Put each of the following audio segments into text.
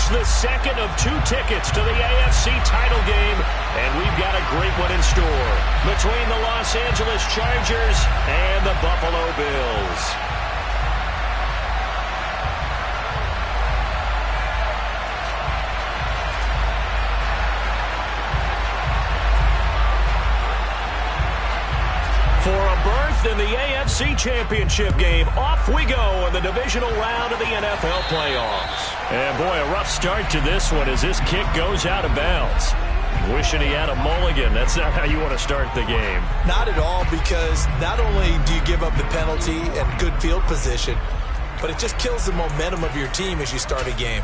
It's the second of 2 tickets to the AFC title game, and we've got a great one in store between the Los Angeles Chargers and the Buffalo Bills. For a berth in the AFC Championship game, off we go in the divisional round of the NFL playoffs. And boy, a rough start to this one as this kick goes out of bounds. Wishing he had a mulligan. That's not how you want to start the game. Not at all, because not only do you give up the penalty and good field position, but it just kills the momentum of your team as you start a game.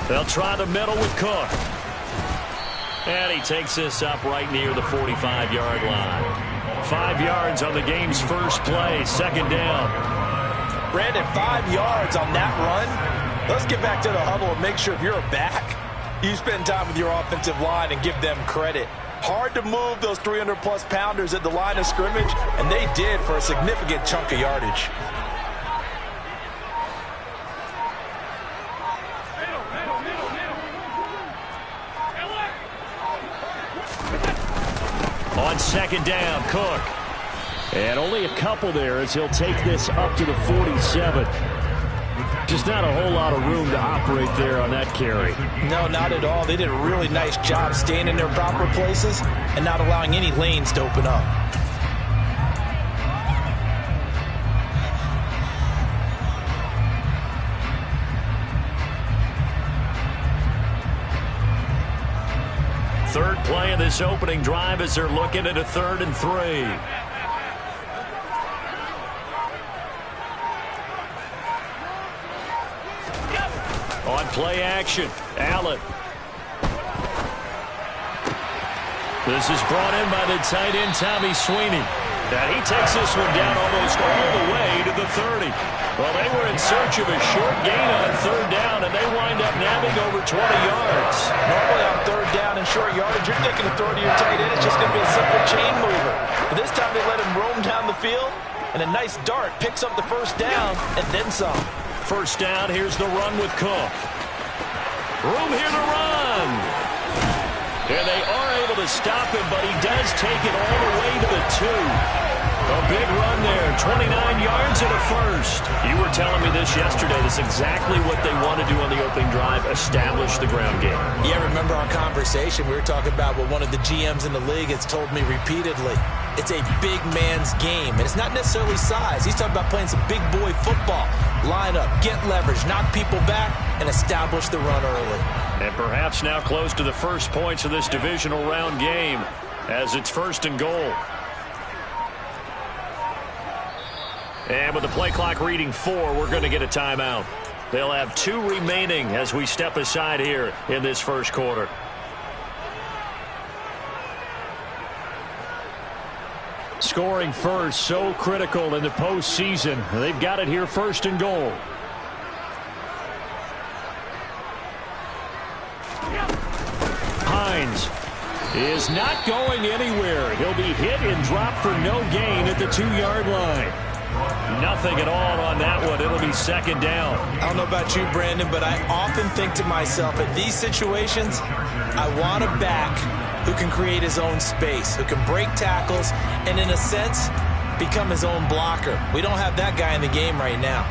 They'll try the middle with Cook. And he takes this up right near the 45-yard line. 5 yards on the game's first play, second down. Brandon, 5 yards on that run. Let's get back to the huddle and make sure if you're a back, you spend time with your offensive line and give them credit. Hard to move those 300-plus pounders at the line of scrimmage, and they did for a significant chunk of yardage. On second down, Cook. And only a couple there as he'll take this up to the 47. Just not a whole lot of room to operate there on that carry. No, not at all. They did a really nice job staying in their proper places and not allowing any lanes to open up. Third play of this opening drive as they're looking at a 3rd and 3. On play action, Allen. This is brought in by the tight end, Tommy Sweeney. And he takes this one down almost all the way to the 30. Well, they were in search of a short gain on 3rd down, and they wind up nabbing over 20 yards. Normally on 3rd down and short yardage, you're thinking of throwing to your tight end. It's just going to be a simple chain mover. But this time they let him roam down the field, and a nice dart picks up the 1st down and then some. 1st down, here's the run with Cook. Room here to run. And they are able to stop him, but he does take it all the way to the 2. A big run there, 29 yards and a 1st. You were telling me this yesterday. This is exactly what they want to do on the opening drive, establish the ground game. Yeah, remember our conversation? We were talking about what one of the GMs in the league has told me repeatedly. It's a big man's game, and it's not necessarily size. He's talking about playing some big boy football. Line up, get leverage, knock people back, and establish the run early. And perhaps now close to the first points of this divisional round game as it's 1st and goal. And with the play clock reading 4, we're going to get a timeout. They'll have 2 remaining as we step aside here in this first quarter. Scoring first, so critical in the postseason. They've got it here, 1st and goal. Hines is not going anywhere. He'll be hit and dropped for no gain at the 2-yard line. Nothing at all on that one. It'll be 2nd down. I don't know about you, Brandon, but I often think to myself, at these situations, I want a back who can create his own space, who can break tackles, and in a sense, become his own blocker. We don't have that guy in the game right now.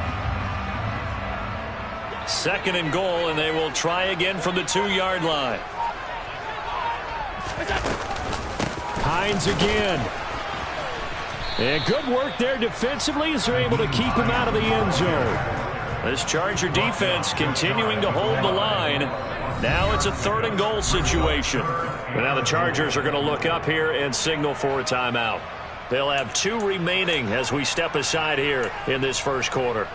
2nd and goal, and they will try again from the 2-yard line. Hines again. And good work there defensively as they're able to keep him out of the end zone. This Charger defense continuing to hold the line. Now it's a 3rd and goal situation. But now the Chargers are going to look up here and signal for a timeout. They'll have 2 remaining as we step aside here in this first quarter.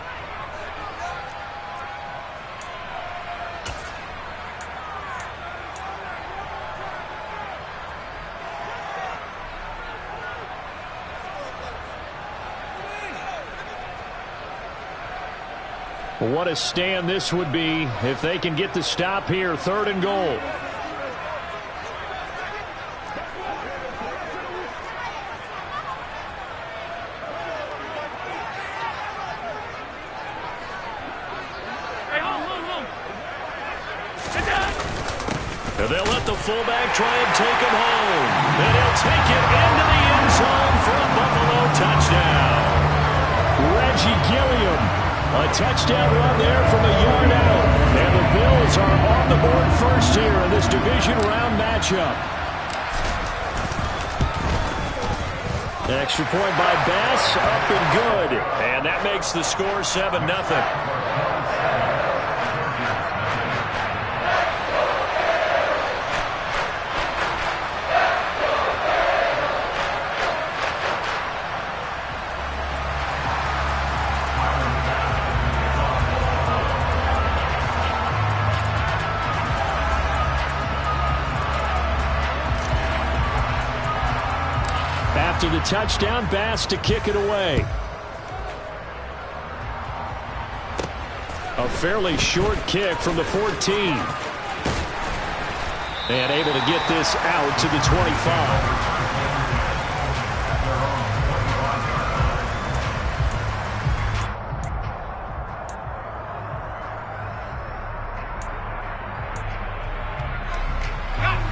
Well, what a stand this would be if they can get the stop here. 3rd and goal. And they'll let the fullback try and take him home. And he'll take it into the end zone for a Buffalo touchdown. Reggie Gilliam, a touchdown run there from a yard out. And the Bills are on the board first here in this division round matchup. Extra point by Bass, up and good. And that makes the score 7-0. After the touchdown, Bass to kick it away. A fairly short kick from the 14. And able to get this out to the 25.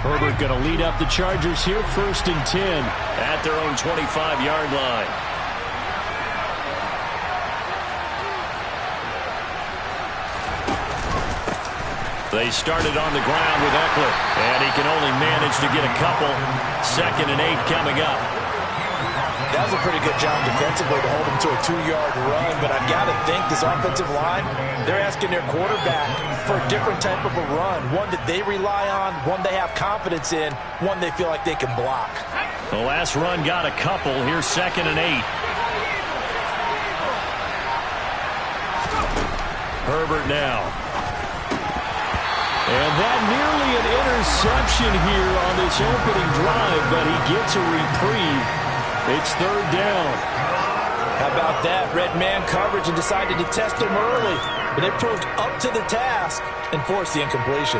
Herbert going to lead up the Chargers here, 1st and 10 at their own 25-yard line. They started on the ground with Eckler, and he can only manage to get a couple. 2nd and 8 coming up. That was a pretty good job defensively to hold him to a 2-yard run, but I've got to think this offensive line, they're asking their quarterback for a different type of a run, one that they rely on, one they have confidence in, one they feel like they can block. The last run got a couple. Here's 2nd and 8. Herbert now. And that nearly an interception here on this opening drive, but he gets a reprieve. It's 3rd down. How about that? Red man coverage and decided to test him early. But they proved up to the task and forced the incompletion.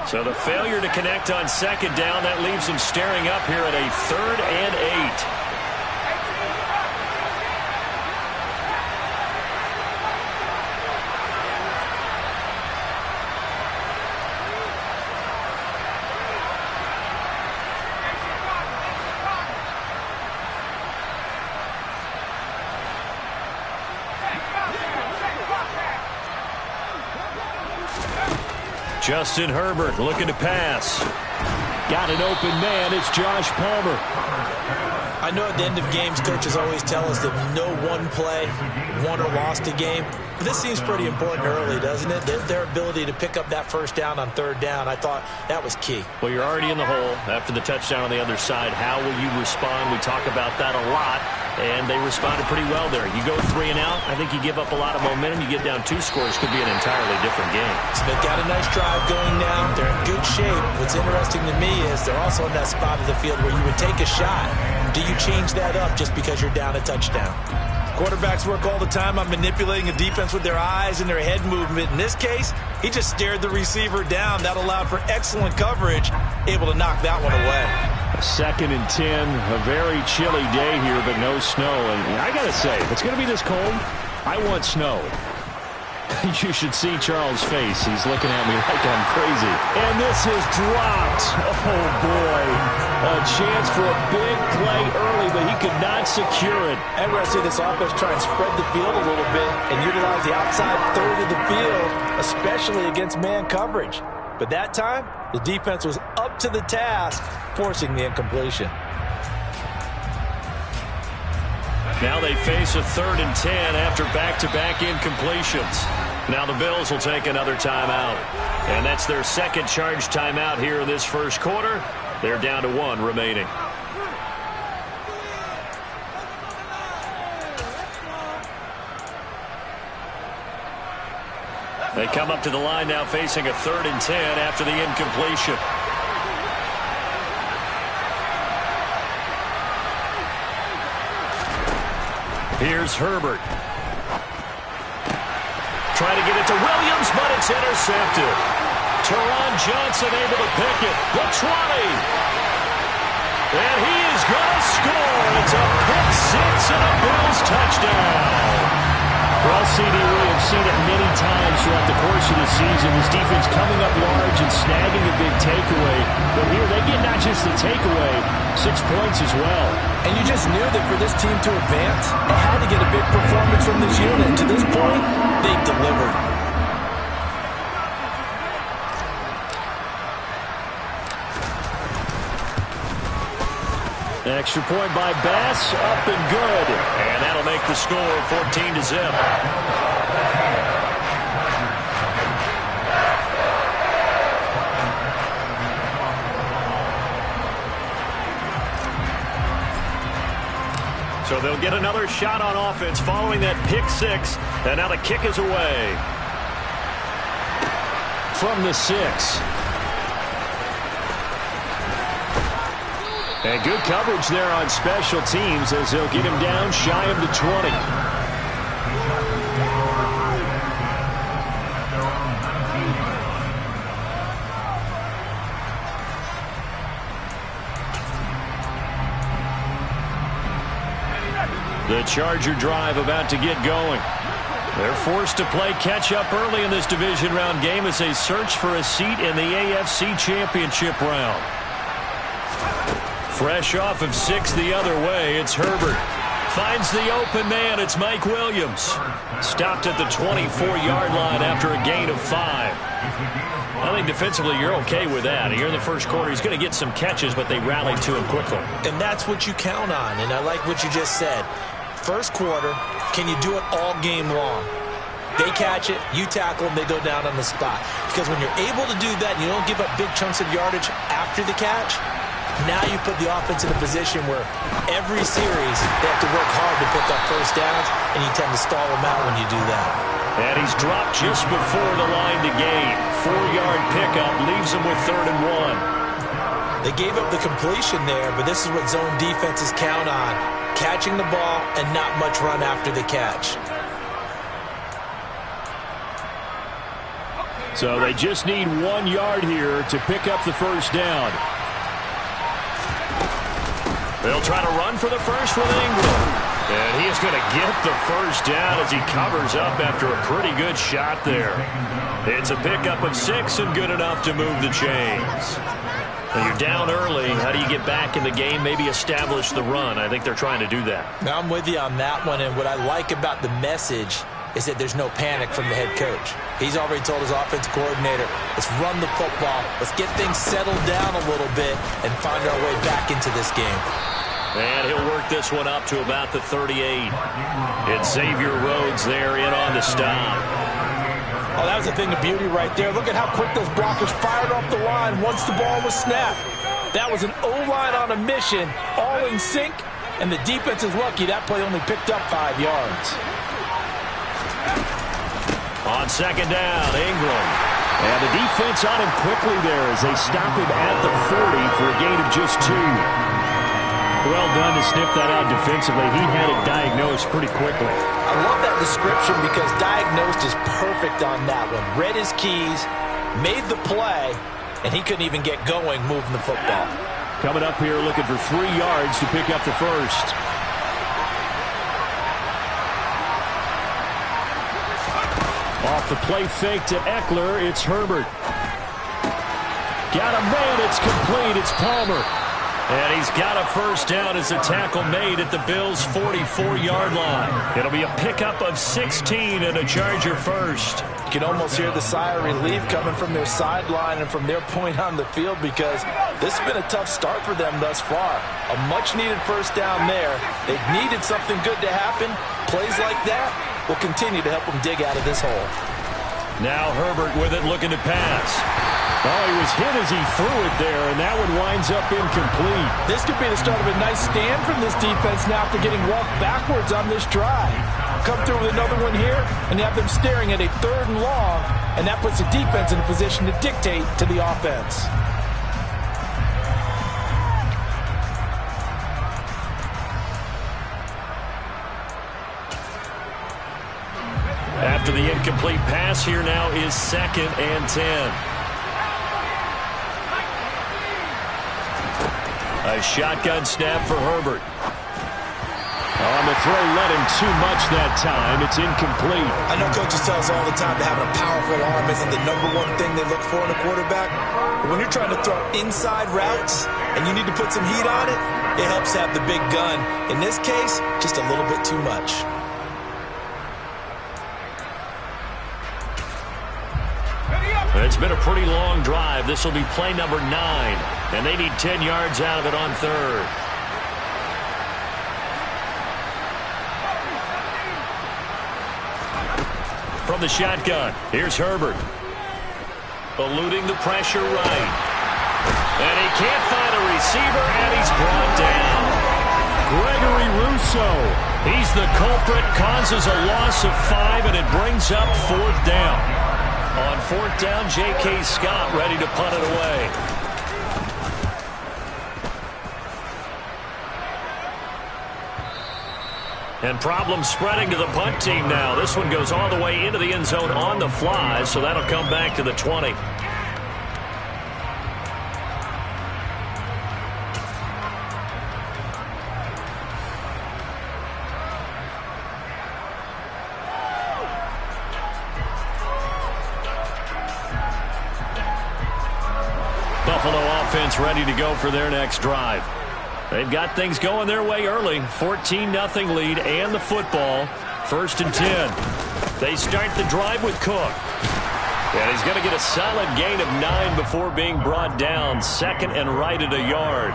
So the failure to connect on 2nd down, that leaves them staring up here at a 3rd and 8. Justin Herbert looking to pass. Got an open man. It's Josh Palmer. I know at the end of games, coaches always tell us that no one play won or lost a game. But this seems pretty important early, doesn't it? Their ability to pick up that 1st down on 3rd down, I thought that was key. Well, you're already in the hole after the touchdown on the other side. How will you respond? We talk about that a lot. And they responded pretty well there. You go 3 and out, I think you give up a lot of momentum. You get down 2 scores, could be an entirely different game. So they've got a nice drive going now. They're in good shape. What's interesting to me is they're also in that spot of the field where you would take a shot. Do you change that up just because you're down a touchdown? Quarterbacks work all the time on manipulating a defense with their eyes and their head movement. In this case, he just stared the receiver down. That allowed for excellent coverage, able to knock that one away. 2nd and 10, a very chilly day here, but no snow. And I got to say, if it's going to be this cold, I want snow. You should see Charles' face. He's looking at me like I'm crazy. And this is dropped. Oh, boy. A chance for a big play early, but he could not secure it. And we're going to see this offense try and spread the field a little bit and utilize the outside 3rd of the field, especially against man coverage. But that time, the defense was up to the task, forcing the incompletion. Now they face a 3rd and 10 after back-to-back incompletions. Now the Bills will take another timeout. And that's their 2nd charge timeout here in this 1st quarter. They're down to 1 remaining. They come up to the line now facing a 3rd and 10 after the incompletion. Here's Herbert. Trying to get it to Williams, but it's intercepted. Teron Johnson able to pick it. The 20. And he is going to score. It's a pick six and a Bills touchdown. Well, CD, we have seen it many times throughout the course of the season. This defense coming up large and snagging a big takeaway. But here they get not just the takeaway, 6 points as well. And you just knew that for this team to advance, they had to get a big performance from this unit. And to this point, they've delivered. Extra point by Bass, up and good. And that'll make the score 14-0. So they'll get another shot on offense following that pick six. And now the kick is away. From the 6. And good coverage there on special teams as they'll get him down shy of the 20. The Charger drive about to get going. They're forced to play catch-up early in this division round game as they search for a seat in the AFC Championship round. Fresh off of 6 the other way, it's Herbert. Finds the open man, it's Mike Williams. Stopped at the 24-yard line after a gain of 5. I think defensively you're okay with that. Here in the first quarter, he's going to get some catches, but they rallied to him quickly. And that's what you count on, and I like what you just said. First quarter, can you do it all game long? They catch it, you tackle them, they go down on the spot. Because when you're able to do that and you don't give up big chunks of yardage after the catch, now you put the offense in a position where every series they have to work hard to pick up first downs, and you tend to stall them out when you do that. And he's dropped just before the line to gain. 4-yard pickup leaves him with 3rd and 1. They gave up the completion there, but this is what zone defenses count on. Catching the ball and not much run after the catch. So they just need 1 yard here to pick up the first down. They'll try to run for the first with Ingram. And he is going to get the first down as he covers up after a pretty good shot there. It's a pickup of 6 and good enough to move the chains. Now you're down early. How do you get back in the game? Maybe establish the run. I think they're trying to do that. Now I'm with you on that one, and what I like about the message is that there's no panic from the head coach. He's already told his offensive coordinator, let's run the football, let's get things settled down a little bit and find our way back into this game. And he'll work this one up to about the 38. It's Xavier Rhodes there in on the stop. Oh, that was a thing of beauty right there. Look at how quick those blockers fired off the line once the ball was snapped. That was an O-line on a mission, all in sync, and the defense is lucky that play only picked up 5 yards. On second down, Ingram. And the defense on him quickly there as they stop him at the 40 for a gain of just 2. Well done to sniff that out defensively. He had it diagnosed pretty quickly. I love that description because diagnosed is perfect on that one. Read his keys, made the play, and he couldn't even get going moving the football. Coming up here looking for 3 yards to pick up the first. Off the play fake to Eckler, it's Herbert. Got a man, it's complete, it's Palmer. And he's got a first down as a tackle made at the Bills' 44-yard line. It'll be a pickup of 16 and a Charger first. You can almost hear the sigh of relief coming from their sideline and from their point on the field because this has been a tough start for them thus far. A much-needed first down there. They've needed something good to happen. Plays like that will continue to help them dig out of this hole. Now Herbert with it, looking to pass. Oh, he was hit as he threw it there, and that one winds up incomplete. This could be the start of a nice stand from this defense now after getting walked backwards on this drive. Come through with another one here, and you have them staring at a 3rd and long, and that puts the defense in a position to dictate to the offense. incomplete pass here now is 2nd and 10. A shotgun snap for Herbert. On the throw, led him too much that time. It's incomplete. I know coaches tell us all the time that having a powerful arm isn't the #1 thing they look for in a quarterback. But when you're trying to throw inside routes and you need to put some heat on it, it helps have the big gun. In this case, just a little bit too much. It's been a pretty long drive. This will be play number 9, and they need 10 yards out of it on 3rd. From the shotgun, here's Herbert. Eluding the pressure right. And he can't find a receiver, and he's brought down. Gregory Rousseau. He's the culprit, causes a loss of 5, and it brings up 4th down. On 4th down, J.K. Scott ready to punt it away. And problems spreading to the punt team now. This one goes all the way into the end zone on the fly, so that'll come back to the 20. Buffalo offense ready to go for their next drive. They've got things going their way early. 14-0 lead and the football. 1st and 10. They start the drive with Cook. And he's going to get a solid gain of 9 before being brought down. 2nd and right at a yard.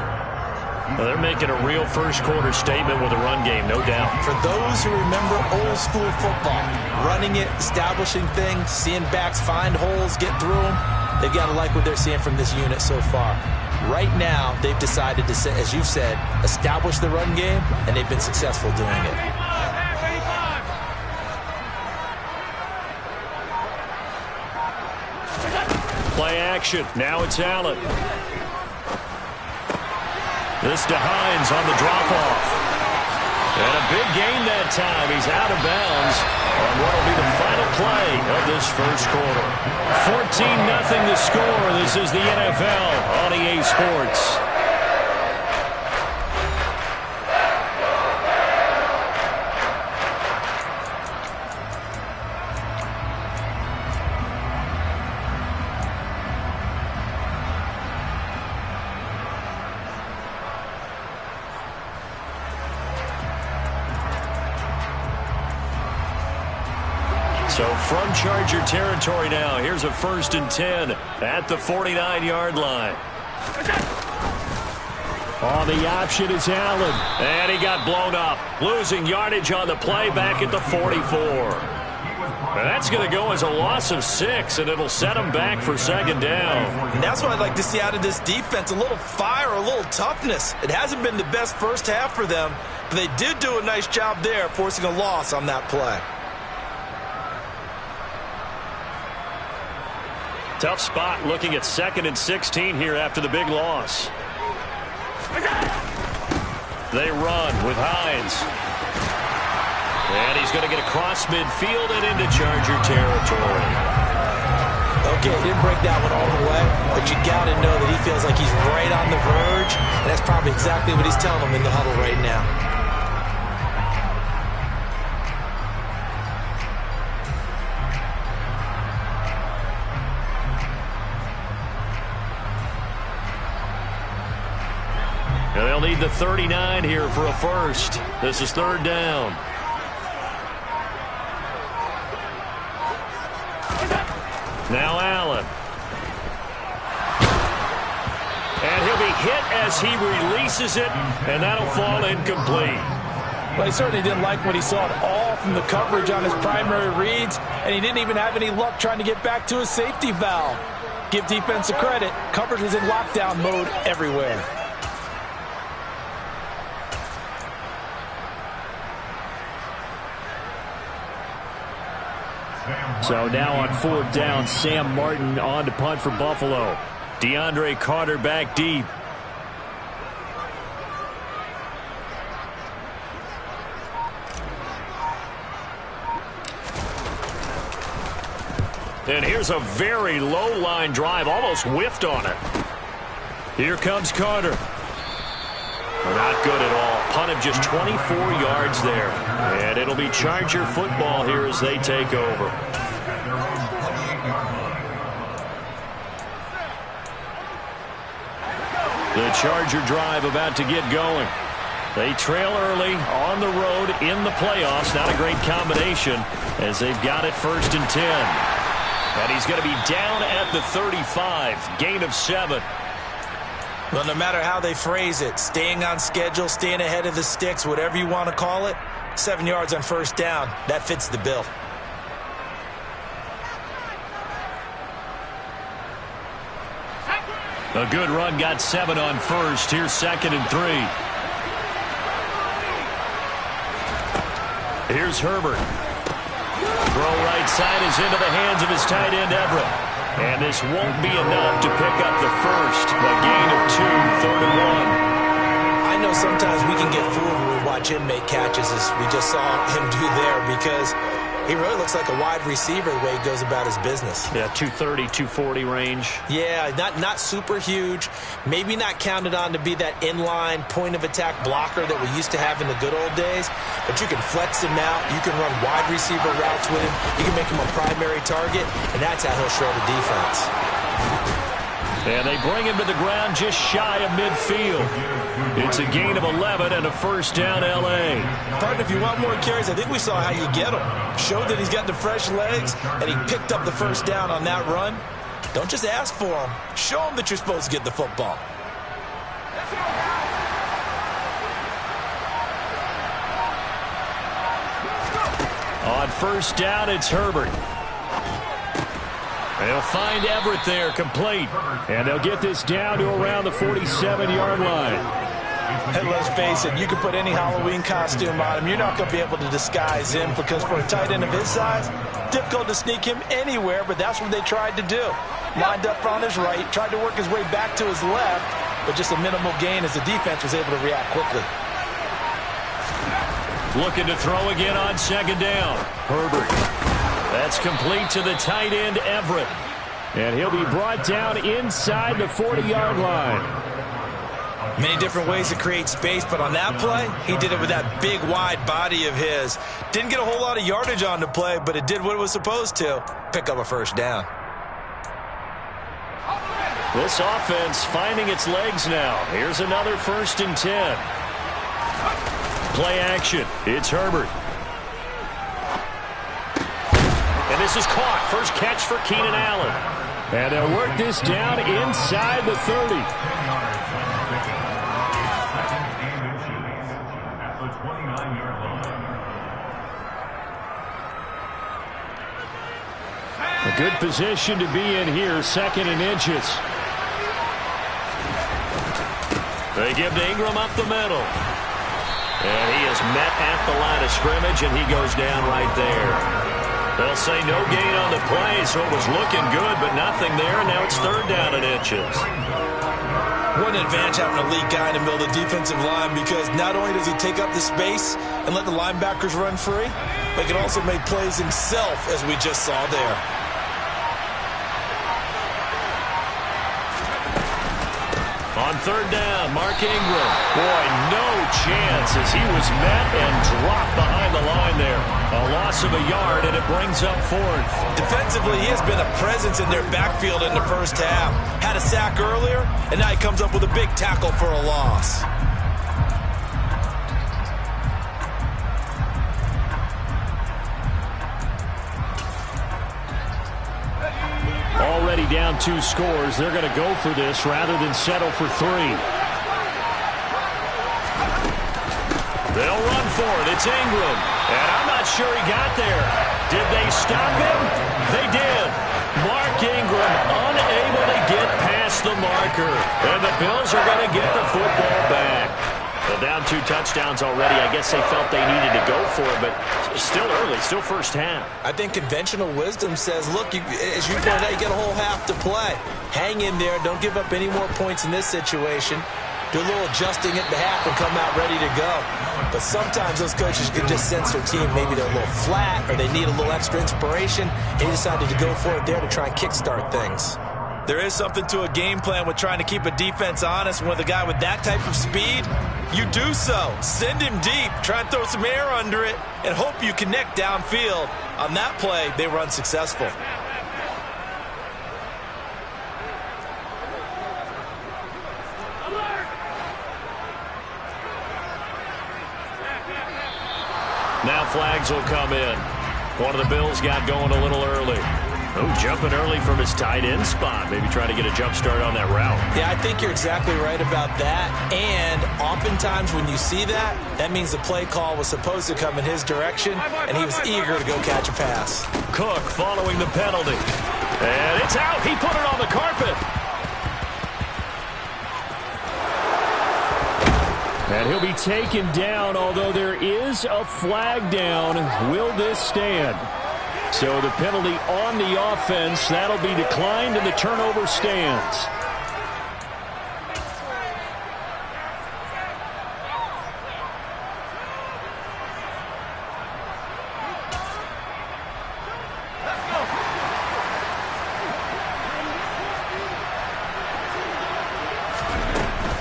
Well, they're making a real first-quarter statement with a run game, no doubt. For those who remember old-school football, running it, establishing things, seeing backs find holes, get through them, they've got to like what they're seeing from this unit so far. Right now, they've decided to, as you said, establish the run game, and they've been successful doing it. Play action. Now it's Allen. This to Hines on the drop-off. And a big gain that time. He's out of bounds on what will be the final play of this first quarter. 14-0 the score. This is the NFL on EA Sports. So from Charger territory now, here's a 1st and 10 at the 49-yard line. On the option is Allen. And he got blown up. Losing yardage on the play back at the 44. That's going to go as a loss of 6, and it'll set him back for 2nd down. And that's what I'd like to see out of this defense, a little fire, a little toughness. It hasn't been the best first half for them, but they did do a nice job there, forcing a loss on that play. Tough spot looking at 2nd and 16 here after the big loss. They run with Hines. And he's going to get across midfield and into Charger territory. Okay, didn't break that one all the way, but you got to know that he feels like he's right on the verge, and that's probably exactly what he's telling them in the huddle right now. And they'll need the 39 here for a first. This is 3rd down. Now Allen. And he'll be hit as he releases it, and that'll fall incomplete. Well, he certainly didn't like what he saw at all from the coverage on his primary reads, and he didn't even have any luck trying to get back to his safety valve. Give defense a credit. Coverage was in lockdown mode everywhere. So now on 4th down, Sam Martin on to punt for Buffalo. DeAndre Carter back deep. And here's a very low line drive, almost whiffed on it. Here comes Carter. Not good at all. Punt of just 24 yards there. And it'll be Charger football here as they take over. The Charger drive about to get going. They trail early on the road in the playoffs. Not a great combination as they've got it 1st and 10. And he's going to be down at the 35. Gain of 7. Well, no matter how they phrase it, staying on schedule, staying ahead of the sticks, whatever you want to call it, 7 yards on 1st down, that fits the bill. A good run got 7 on 1st. Here's 2nd and 3. Here's Herbert. Throw right side is into the hands of his tight end, Everett. And this won't be enough to pick up the first. A gain of 2, 3rd and 1. I know sometimes we can get fooled when we watch him make catches, as we just saw him do there, because he really looks like a wide receiver the way he goes about his business. Yeah, 230, 240 range. Yeah, not super huge. Maybe not counted on to be that inline point-of-attack blocker that we used to have in the good old days. But you can flex him out. You can run wide receiver routes with him. You can make him a primary target, and that's how he'll show the defense. And they bring him to the ground just shy of midfield. It's a gain of 11 and a 1st down, L.A. Partner, if you want more carries, I think we saw how you get him. Showed that he's got the fresh legs, and he picked up the 1st down on that run. Don't just ask for him. Show him that you're supposed to get the football. On 1st down, it's Herbert. They'll find Everett there, complete. And they'll get this down to around the 47-yard line. And let's face it, you can put any Halloween costume on him. You're not going to be able to disguise him, because for a tight end of his size, difficult to sneak him anywhere, but that's what they tried to do. Lined up on his right, tried to work his way back to his left, but just a minimal gain as the defense was able to react quickly. Looking to throw again on 2nd down. Herbert. That's complete to the tight end, Everett. And he'll be brought down inside the 40-yard line. Many different ways to create space, but on that play, he did it with that big, wide body of his. Didn't get a whole lot of yardage on the play, but it did what it was supposed to. Pick up a 1st down. This offense finding its legs now. Here's another 1st and 10. Play action. It's Herbert. And this is caught. First catch for Keenan Allen. And they'll work this down inside the 30. A good position to be in here, 2nd and inches. They give to Ingram up the middle. And he is met at the line of scrimmage, and he goes down right there. They'll say no gain on the play, so it was looking good, but nothing there, and now it's 3rd down and inches. What an advantage having a lead guy in the middle of the defensive line, because not only does he take up the space and let the linebackers run free, but he can also make plays himself, as we just saw there. On 3rd down, Mark Ingram. Boy, no chance as he was met and dropped behind the line there. A loss of a yard, and it brings up 4th. Defensively, he has been a presence in their backfield in the 1st half. Had a sack earlier, and now he comes up with a big tackle for a loss. Already down 2 scores. They're going to go for this rather than settle for 3. They'll run for it. It's Ingram. And I'm not sure he got there. Did they stop him? They did. Mark Ingram unable to get past the marker. And the Bills are going to get the football back. Well, down 2 touchdowns already. I guess they felt they needed to go for it, but still early, still 1st half. I think conventional wisdom says, look, as you pointed out, you get a whole half to play. Hang in there. Don't give up any more points in this situation. do a little adjusting at the half and come out ready to go. But sometimes those coaches can just sense their team. Maybe they're a little flat or they need a little extra inspiration. And he decided to go for it there to try and kickstart things. There is something to a game plan with trying to keep a defense honest. With a guy with that type of speed, you do so. Send him deep, try and throw some air under it, and hope you connect downfield. On that play, they were unsuccessful. Now flags will come in. One of the Bills got going a little early. Oh, jumping early from his tight end spot. Maybe trying to get a jump start on that route. Yeah, I think you're exactly right about that. And oftentimes when you see that, that means the play call was supposed to come in his direction, and he was eager to go catch a pass. Cook following the penalty. And it's out. He put it on the carpet. And he'll be taken down, although there is a flag down. Will this stand? So the penalty on the offense, that'll be declined, and the turnover stands.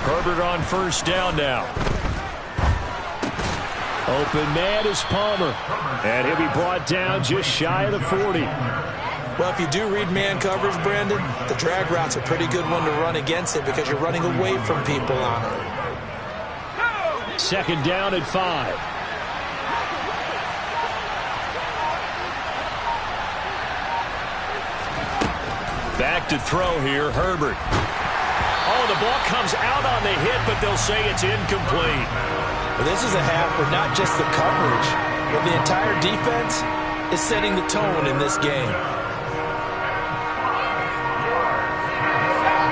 Herbert on first down now. Open man is Palmer. And he'll be brought down just shy of the 40. Well, if you do read man coverage, Brandon, the drag route's a pretty good one to run against it because you're running away from people on it. Second down at 5. Back to throw here, Herbert. Oh, the ball comes out on the hit, but they'll say it's incomplete. Well, this is a half where not just the coverage, but the entire defense is setting the tone in this game.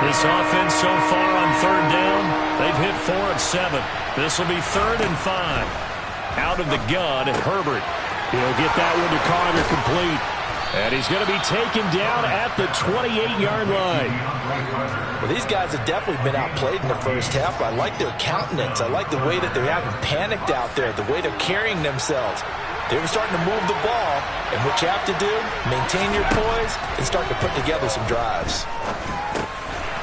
This offense so far on third down, they've hit 4 of 7. This will be 3rd and 5. Out of the gun, Herbert. He'll get that one to Carter complete. And he's going to be taken down at the 28-yard line. Well, these guys have definitely been outplayed in the first half. I like their countenance. I like the way that they haven't panicked out there, the way they're carrying themselves. They were starting to move the ball, and what you have to do, maintain your poise and start to put together some drives.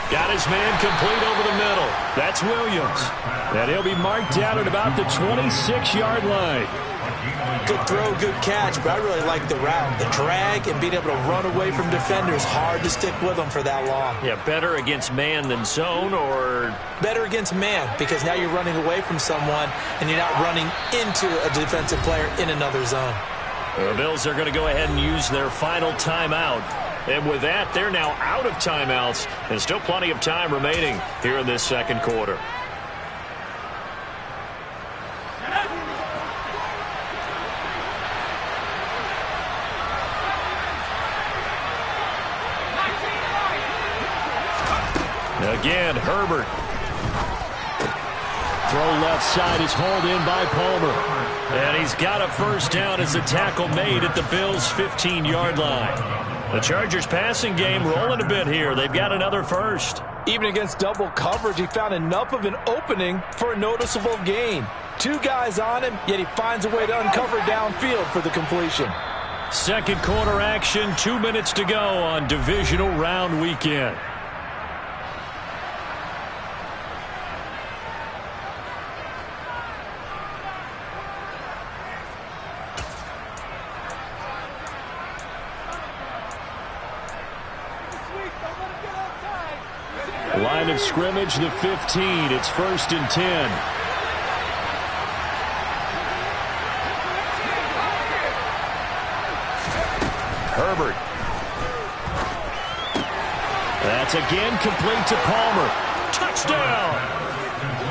Got his man complete over the middle. That's Williams. And he'll be marked down at about the 26-yard line. Good throw, good catch, but I really like the route. The drag and being able to run away from defenders, hard to stick with them for that long. Yeah, better against man than zone, or? Better against man, because now you're running away from someone and you're not running into a defensive player in another zone. The Bills are going to go ahead and use their final timeout. And with that, they're now out of timeouts, and still plenty of time remaining here in this second quarter. Again, Herbert. Throw left side is hauled in by Palmer. And he's got a first down as the tackle made at the Bills' 15-yard line. The Chargers' passing game rolling a bit here. They've got another first. Even against double coverage, he found enough of an opening for a noticeable gain. 2 guys on him, yet he finds a way to uncover downfield for the completion. Second quarter action, 2 minutes to go on divisional round weekend. Line of scrimmage, the 15. It's 1st and 10. Herbert. That's again complete to Palmer. Touchdown!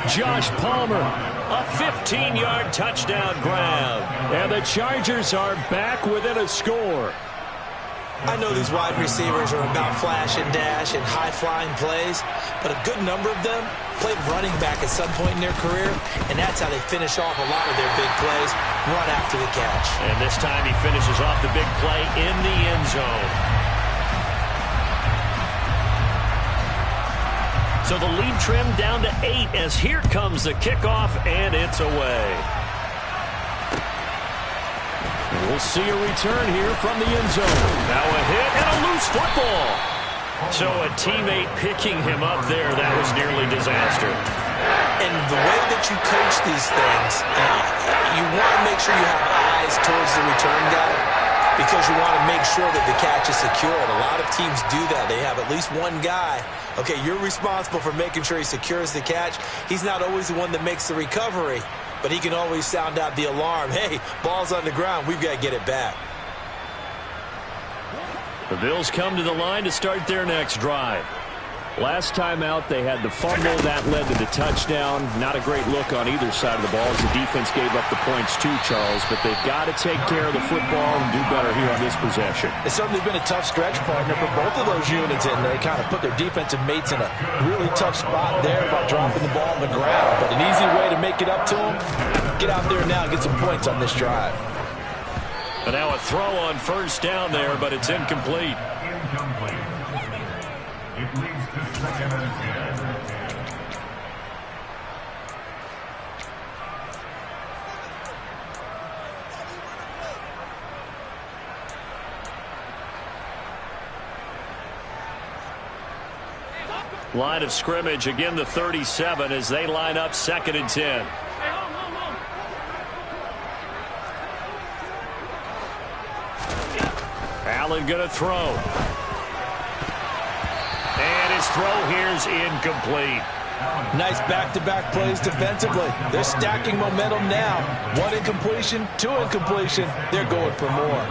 Josh Palmer, a 15-yard touchdown grab. And the Chargers are back within a score. I know these wide receivers are about flash and dash and high-flying plays, but a good number of them played running back at some point in their career, and that's how they finish off a lot of their big plays, run after the catch. And this time he finishes off the big play in the end zone. So the lead trimmed down to 8 as here comes the kickoff, and it's away. We'll see a return here from the end zone. Now a hit and a loose football. So a teammate picking him up there, that was nearly disaster. And the way that you coach these things, you want to make sure you have eyes towards the return guy because you want to make sure that the catch is secured. A lot of teams do that. They have at least one guy. Okay, you're responsible for making sure he secures the catch. He's not always the one that makes the recovery, but he can always sound out the alarm. Hey, ball's on the ground. We've got to get it back. The Bills come to the line to start their next drive. Last time out, they had the fumble. That led to the touchdown. Not a great look on either side of the ball as the defense gave up the points too, Charles. But they've got to take care of the football and do better here on this possession. It's certainly been a tough stretch, partner, for both of those units, and they kind of put their defensive mates in a really tough spot there by dropping the ball on the ground. But an easy way to make it up to them, get out there now and get some points on this drive. And now a throw on first down there, but it's incomplete. It leads to second and 10. Line of scrimmage, again the 37 as they line up second and 10. Allen going to throw. And his throw here's incomplete. Nice back-to-back plays defensively. They're stacking momentum now. One incompletion, two incompletion. They're going for more.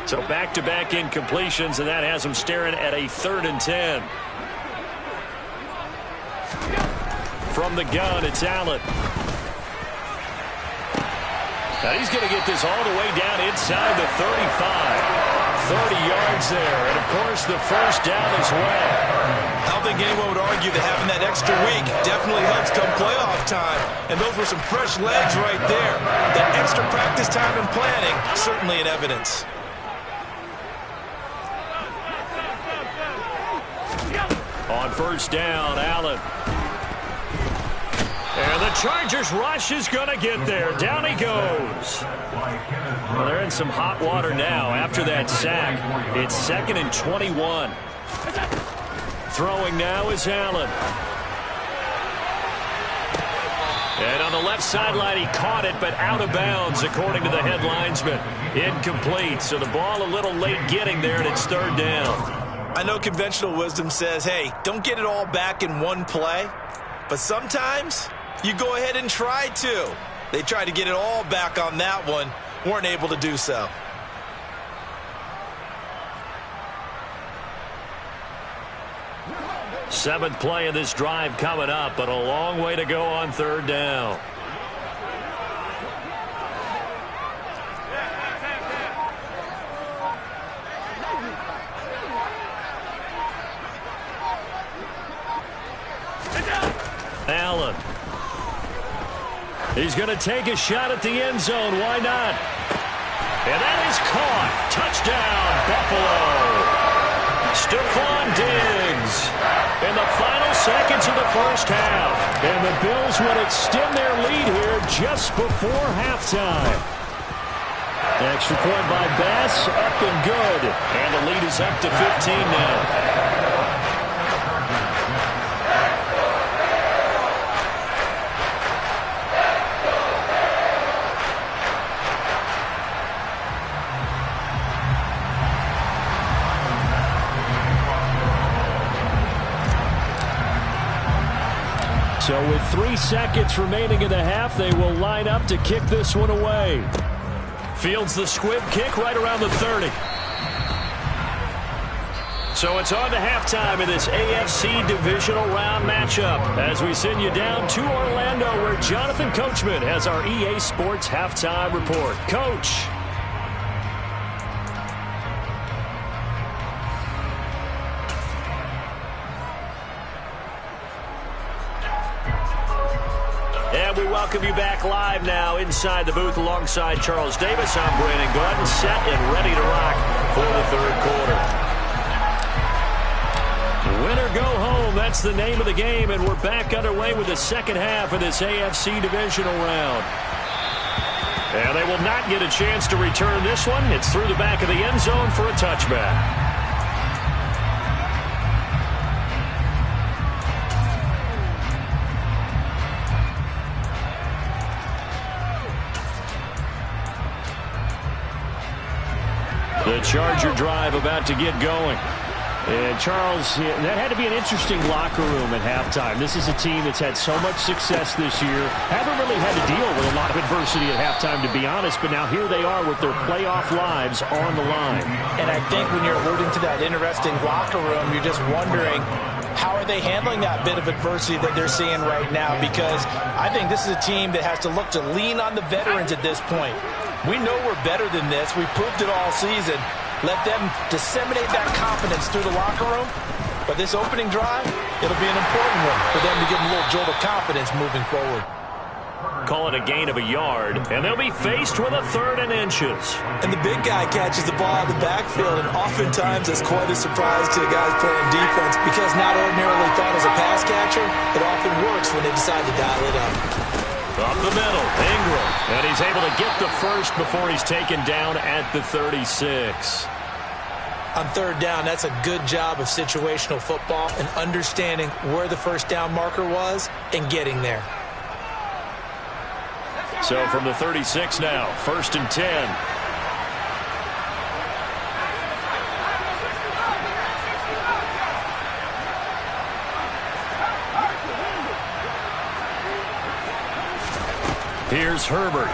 So back-to-back incompletions, and that has them staring at a 3rd and 10. From the gun, it's Allen. Now he's going to get this all the way down inside the 35. 30 yards there, and of course the first down as well. I don't think anyone would argue that having that extra week definitely helps come playoff time. And those were some fresh legs right there. That extra practice time and planning, certainly in evidence. On first down, Allen. And the Chargers rush is going to get there. Down he goes. Well, they're in some hot water now after that sack. It's 2nd and 21. Throwing now is Allen. And on the left sideline, he caught it, but out of bounds, according to the head linesman. Incomplete, so the ball a little late getting there, and it's 3rd down. I know conventional wisdom says, hey, don't get it all back in one play. But sometimes you go ahead and try to. They tried to get it all back on that one. Weren't able to do so. Seventh play of this drive coming up, but a long way to go on 3rd down. Allen. He's going to take a shot at the end zone. Why not? And that is caught. Touchdown, Buffalo. Stephon Diggs. In the final seconds of the first half. And the Bills would extend their lead here just before halftime. Extra point by Bass, up and good. And the lead is up to 15 now. So with 3 seconds remaining in the half, they will line up to kick this one away. Fields the squib kick right around the 30. So it's on to halftime in this AFC divisional round matchup as we send you down to Orlando where Jonathan Coachman has our EA Sports halftime report. Coach. And we welcome you back live now inside the booth alongside Charles Davis. I'm Brandon Gaudin, set and ready to rock for the third quarter. Win or go home, that's the name of the game, and we're back underway with the second half of this AFC divisional round. And they will not get a chance to return this one. It's through the back of the end zone for a touchback. The Charger drive about to get going. And Charles, that had to be an interesting locker room at halftime. This is a team that's had so much success this year. Haven't really had to deal with a lot of adversity at halftime, to be honest. But now here they are with their playoff lives on the line. And I think when you're alluding to that interesting locker room, you're just wondering, how are they handling that bit of adversity that they're seeing right now? Because I think this is a team that has to look to lean on the veterans at this point. We know we're better than this. We've proved it all season. Let them disseminate that confidence through the locker room. But this opening drive, it'll be an important one for them to give them a little jolt of confidence moving forward. Call it a gain of a yard, and they'll be faced with a 3rd and inches. And the big guy catches the ball out of the backfield, and oftentimes it's quite a surprise to the guys playing defense because not ordinarily thought as a pass catcher, it often works when they decide to dial it up. Up the middle, Ingram, and he's able to get the first before he's taken down at the 36. On 3rd down, that's a good job of situational football and understanding where the first down marker was and getting there. So from the 36 now, 1st and 10. Here's Herbert.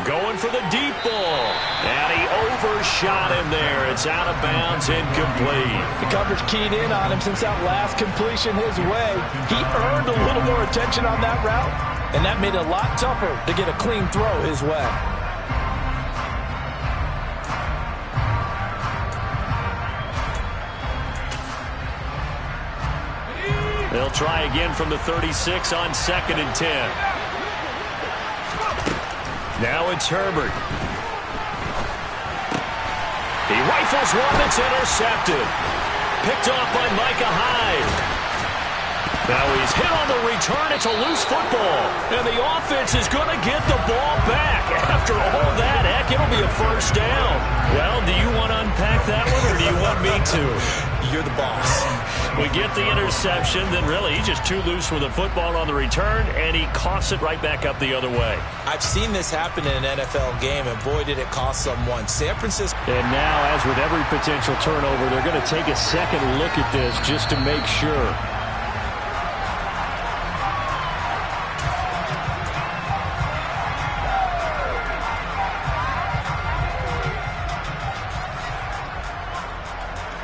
Going for the deep ball. And he overshot him there. It's out of bounds, incomplete. The coverage keyed in on him since that last completion his way. He earned a little more attention on that route, and that made it a lot tougher to get a clean throw his way. They'll try again from the 36 on 2nd and 10. Now it's Herbert. He rifles one that's intercepted. Picked off by Micah Hyde. Now he's hit on the return. It's a loose football. And the offense is going to get the ball back. After all that, heck, it'll be a 1st down. Well, do you want to unpack that one, or do you want me to? You're the boss. We get the interception, then really he's just too loose with the football on the return, and he coughs it right back up the other way. I've seen this happen in an NFL game, and boy, did it cost someone. San Francisco. And now, as with every potential turnover, they're going to take a second look at this just to make sure.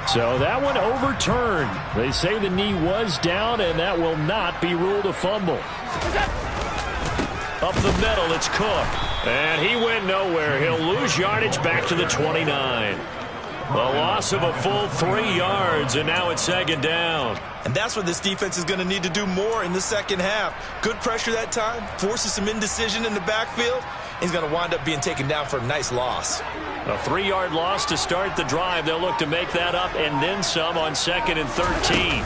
So that one overturned. They say the knee was down, and that will not be ruled a fumble. Up the middle, it's Cook. And he went nowhere. He'll lose yardage back to the 29. A loss of a full 3 yards, and now it's 2nd down. And that's what this defense is going to need to do more in the second half. Good pressure that time, forces some indecision in the backfield. He's going to wind up being taken down for a nice loss. A 3-yard loss to start the drive. They'll look to make that up and then some on 2nd and 13.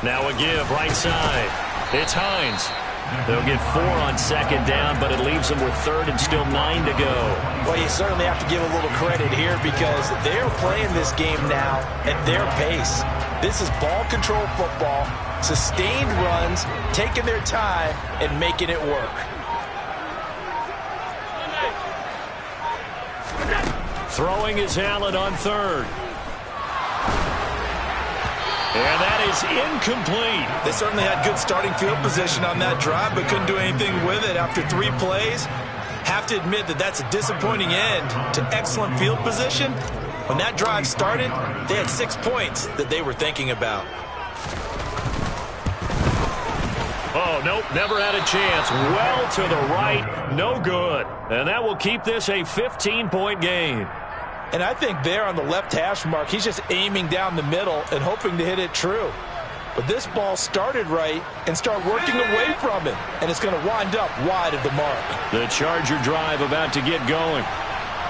Now a give right side. It's Hines. They'll get 4 on 2nd down, but it leaves them with 3rd and still 9 to go. Well, you certainly have to give a little credit here because they're playing this game now at their pace. This is ball control football, sustained runs, taking their time, and making it work. Throwing is Allen on 3rd. And that is incomplete. They certainly had good starting field position on that drive, but couldn't do anything with it after 3 plays. Have to admit that that's a disappointing end to excellent field position. When that drive started, they had 6 points that they were thinking about. Oh, nope, never had a chance. Well to the right, no good. And that will keep this a 15-point game. And I think there on the left hash mark, he's just aiming down the middle and hoping to hit it true. But this ball started right and started working away from him, and it's going to wind up wide of the mark. The Charger drive about to get going.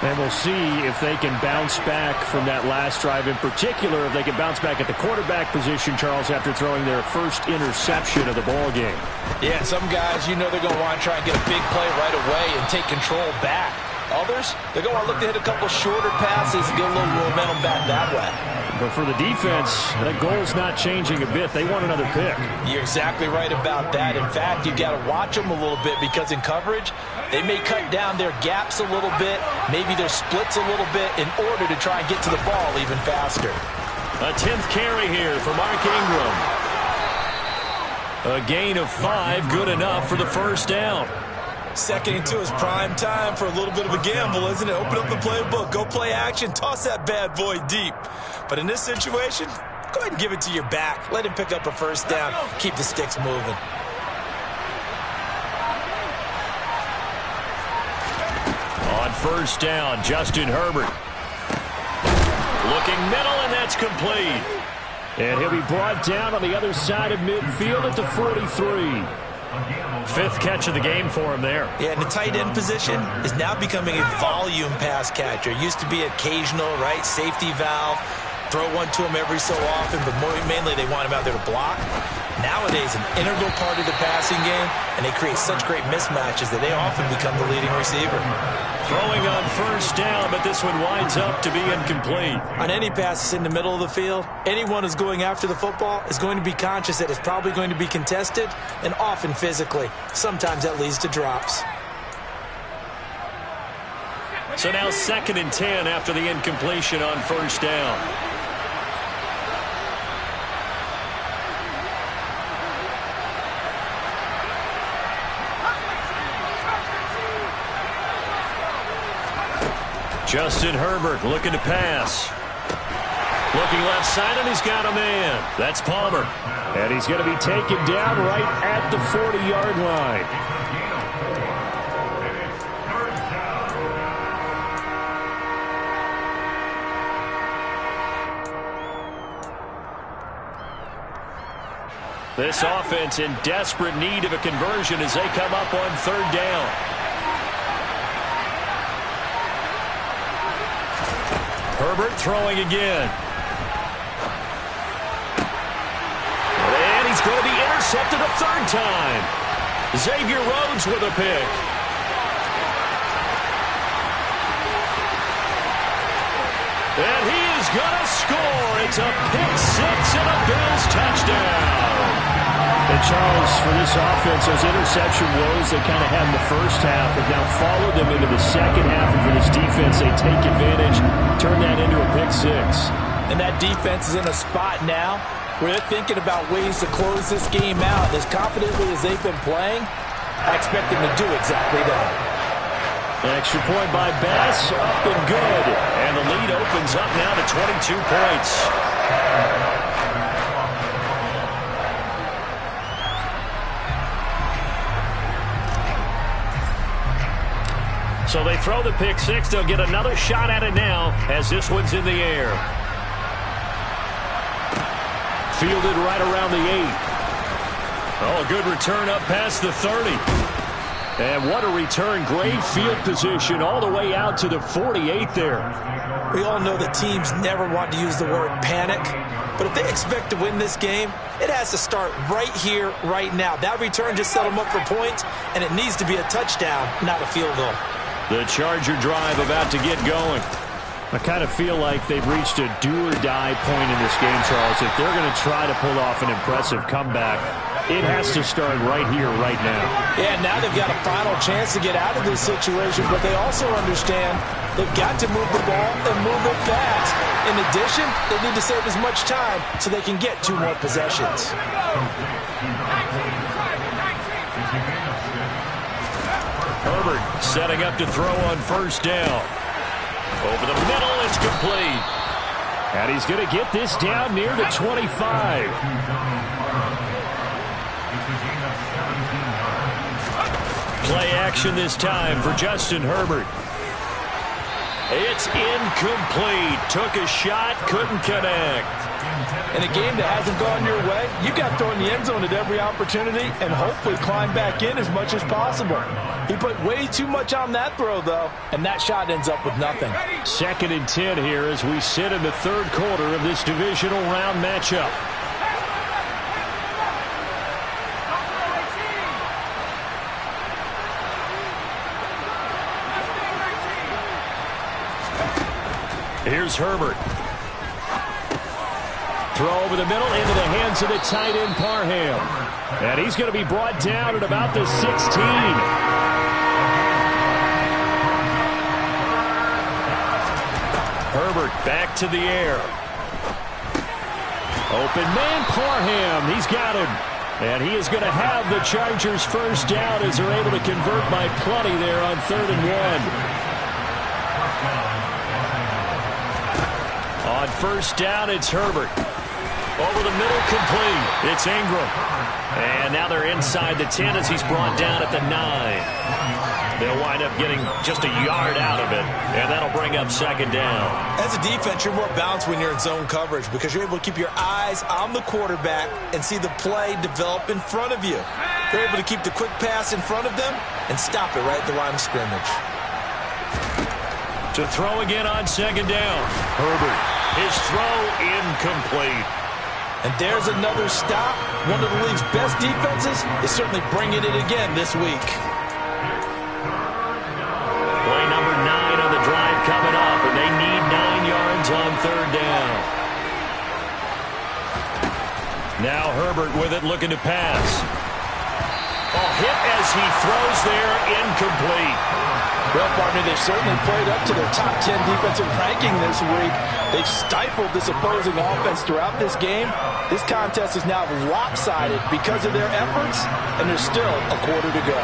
And we'll see if they can bounce back from that last drive. In particular, if they can bounce back at the quarterback position, Charles, after throwing their first interception of the ball game. Yeah, some guys, you know they're going to want to try and get a big play right away and take control back. Others, they're going to want to look to hit a couple shorter passes and get a little momentum back that way. But for the defense, that goal's not changing a bit. They want another pick. You're exactly right about that. In fact, you've got to watch them a little bit because in coverage, they may cut down their gaps a little bit, maybe their splits a little bit in order to try and get to the ball even faster. A 10th carry here for Mark Ingram. A gain of 5, good enough for the first down. Second and 2 is prime time for a little bit of a gamble, isn't it? Open up the playbook, go play action, toss that bad boy deep. But in this situation, go ahead and give it to your back. Let him pick up a first down. Keep the sticks moving. On first down, Justin Herbert. Looking middle, and that's complete. And he'll be brought down on the other side of midfield at the 43. 5th catch of the game for him there. Yeah, and the tight end position is now becoming a volume pass catcher. It used to be occasional, right? Safety valve. Throw one to him every so often, but mainly they want him out there to block. Nowadays, an integral part of the passing game, and they create such great mismatches that they often become the leading receiver. Throwing on first down, but this one winds up to be incomplete. On any passes in the middle of the field, anyone who's going after the football is going to be conscious that it's probably going to be contested, and often physically. Sometimes that leads to drops. So now 2nd and 10 after the incompletion on first down. Justin Herbert looking to pass. Looking left side, and he's got a man. That's Palmer. And he's going to be taken down right at the 40-yard line. This offense in desperate need of a conversion as they come up on 3rd down. Herbert throwing again. And he's going to be intercepted a 3rd time. Xavier Rhodes with a pick. And he is going to score. It's a pick 6 and a Bills touchdown. And Charles, for this offense, those interception woes they kind of had in the first half have now followed them into the second half. And for this defense, they take advantage, turn that into a pick 6. And that defense is in a spot now where they're thinking about ways to close this game out. As confidently as they've been playing, I expect them to do exactly that. An extra point by Bass, up and good. And the lead opens up now to 22 points. So they throw the pick 6. They'll get another shot at it now as this one's in the air. Fielded right around the 8. Oh, a good return up past the 30. And what a return. Great field position all the way out to the 48 there. We all know that teams never want to use the word panic. But if they expect to win this game, it has to start right here, right now. That return just set them up for points, and it needs to be a touchdown, not a field goal. The Charger drive about to get going. I kind of feel like they've reached a do-or-die point in this game, Charles. If they're going to try to pull off an impressive comeback, it has to start right here, right now. Yeah, now they've got a final chance to get out of this situation, but they also understand they've got to move the ball and move it fast. In addition, they need to save as much time so they can get 2 more possessions. Herbert setting up to throw on first down. Over the middle, it's complete. And he's going to get this down near the 25. Play action this time for Justin Herbert. It's incomplete. Took a shot, couldn't connect. In a game that hasn't gone your way, you've got to throw in the end zone at every opportunity and hopefully climb back in as much as possible. He put way too much on that throw, though, and that shot ends up with nothing. 2nd and 10 here as we sit in the 3rd quarter of this divisional round matchup. Here's Herbert. Throw over the middle into the hands of the tight end Parham. And he's going to be brought down at about the 16. Herbert back to the air. Open man Parham. He's got him. And he is going to have the Chargers first down as they're able to convert by plenty there on 3rd and 1. On first down, it's Herbert. Over the middle, complete. It's Ingram. And now they're inside the 10 as he's brought down at the 9. They'll wind up getting just a yard out of it, and that'll bring up 2nd down. As a defense, you're more balanced when you're in zone coverage because you're able to keep your eyes on the quarterback and see the play develop in front of you. They're able to keep the quick pass in front of them and stop it right at the line of scrimmage. To throw again on 2nd down. Herbert. His throw incomplete. And there's another stop. One of the league's best defenses is certainly bringing it again this week. Play number 9 on the drive coming up, and they need 9 yards on 3rd down. Now Herbert with it, looking to pass. Hit as he throws there, incomplete. Well, partner, they've certainly played up to their top 10 defensive ranking this week. They've stifled this opposing offense throughout this game. This contest is now lopsided because of their efforts, and there's still a quarter to go.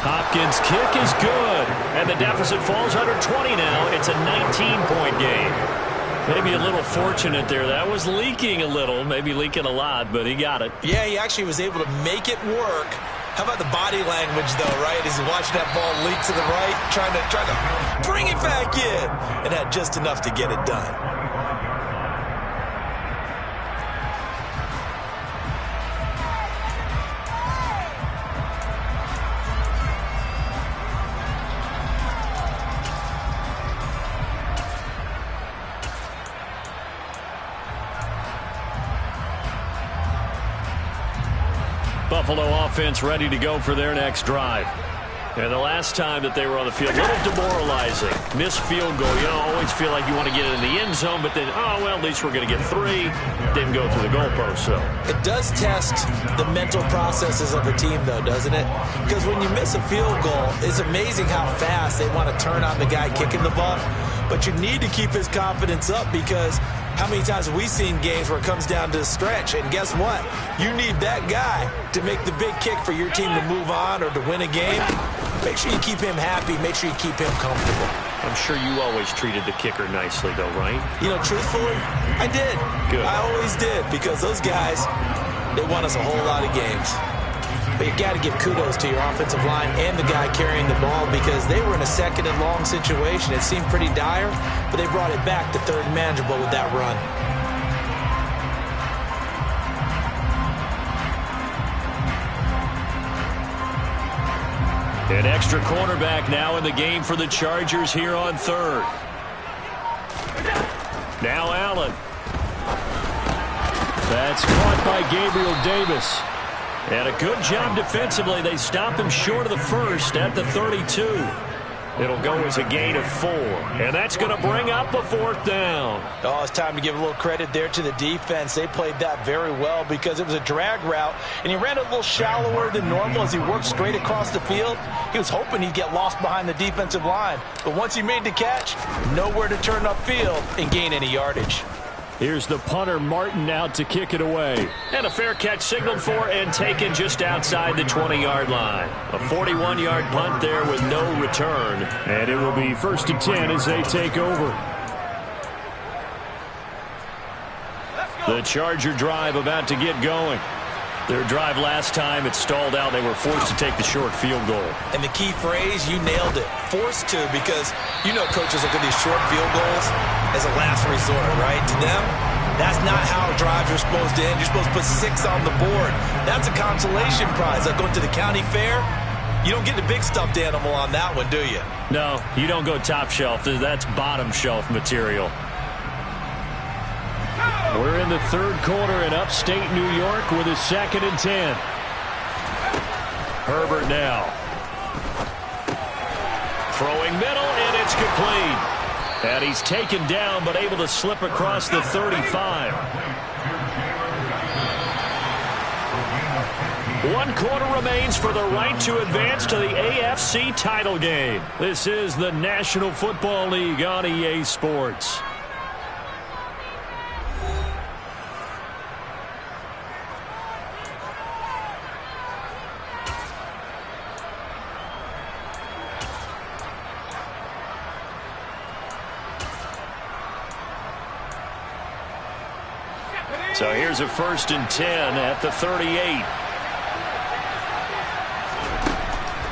Hopkins' kick is good, and the deficit falls under 20 now. It's a 19-point game. Maybe a little fortunate there. That was leaking a little, maybe leaking a lot, but he got it. Yeah, he actually was able to make it work. How about the body language, though, right? As he watched that ball leak to the right, trying to bring it back in, and had just enough to get it done. Buffalo offense ready to go for their next drive. And the last time that they were on the field, a little demoralizing. Missed field goal. You always feel like you want to get it in the end zone, but then, oh, well, at least we're going to get 3. Didn't go through the goalpost, so. It does test the mental processes of a team, though, doesn't it? Because when you miss a field goal, it's amazing how fast they want to turn on the guy kicking the ball. But you need to keep his confidence up because how many times have we seen games where it comes down to the stretch? And guess what? You need that guy to make the big kick for your team to move on or to win a game. Make sure you keep him happy. Make sure you keep him comfortable. I'm sure you always treated the kicker nicely, though, right? You know, truthfully, I did. Good. I always did because those guys, they won us a whole lot of games. But you got to give kudos to your offensive line and the guy carrying the ball because they were in a 2nd and long situation. It seemed pretty dire, but they brought it back to 3rd and manageable with that run. An extra cornerback now in the game for the Chargers here on 3rd. Now Allen. That's caught by Gabriel Davis. And a good job defensively. They stopped him short of the first at the 32. It'll go as a gain of 4. And that's going to bring up a 4th down. Oh, it's time to give a little credit there to the defense. They played that very well because it was a drag route, and he ran a little shallower than normal as he worked straight across the field. He was hoping he'd get lost behind the defensive line. But once he made the catch, nowhere to turn upfield and gain any yardage. Here's the punter, Martin, out to kick it away. And a fair catch signaled for and taken just outside the 20-yard line. A 41-yard punt there with no return. And it will be 1st and 10 as they take over. The Charger drive about to get going. Their drive last time, it stalled out. They were forced to take the short field goal. And the key phrase, you nailed it. Forced to, because you know coaches look at these short field goals as a last resort, right? To them, that's not how drives are supposed to end. You're supposed to put 6 on the board. That's a consolation prize. Like going to the county fair, you don't get the big stuffed animal on that one, do you? No, you don't go top shelf. That's bottom shelf material. We're in the third quarter in upstate New York with a 2nd and 10. Herbert now. Throwing middle, and it's complete. And he's taken down, but able to slip across the 35. 1 quarter remains for the right to advance to the AFC title game. This is the National Football League on EA Sports. So here's a 1st and 10 at the 38.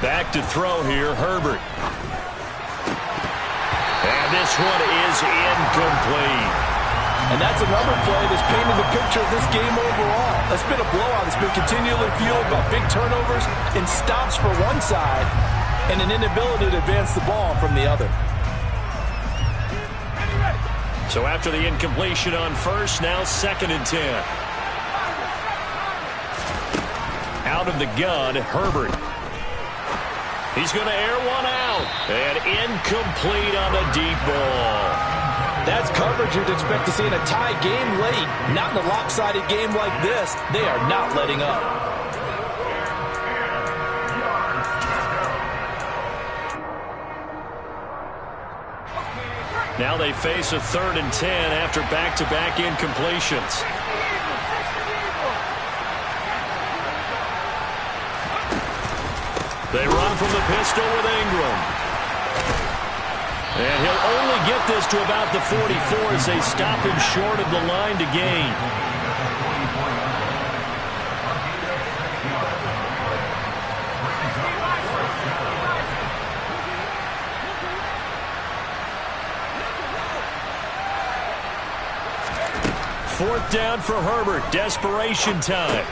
Back to throw here, Herbert. And this one is incomplete. And that's another play that's painted the picture of this game overall. It's been a blowout. It's been continually fueled by big turnovers and stops for one side and an inability to advance the ball from the other. So after the incompletion on first, now 2nd and 10. Out of the gun, Herbert. He's going to air one out. And incomplete on the deep ball. That's coverage you'd expect to see in a tie game late. Not in a lopsided game like this. They are not letting up. Now they face a 3rd and 10 after back-to-back incompletions. They run from the pistol with Ingram. And he'll only get this to about the 44 as they stop him short of the line to gain. Fourth down for Herbert. Desperation time.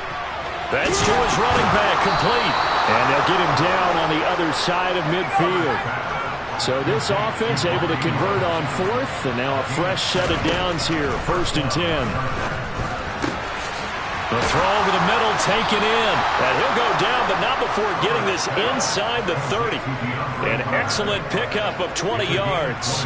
That's to his running back. Complete. And they'll get him down on the other side of midfield. So this offense able to convert on 4th. And now a fresh set of downs here. 1st and 10. The throw over the middle taken in. And he'll go down, but not before getting this inside the 30. An excellent pickup of 20 yards.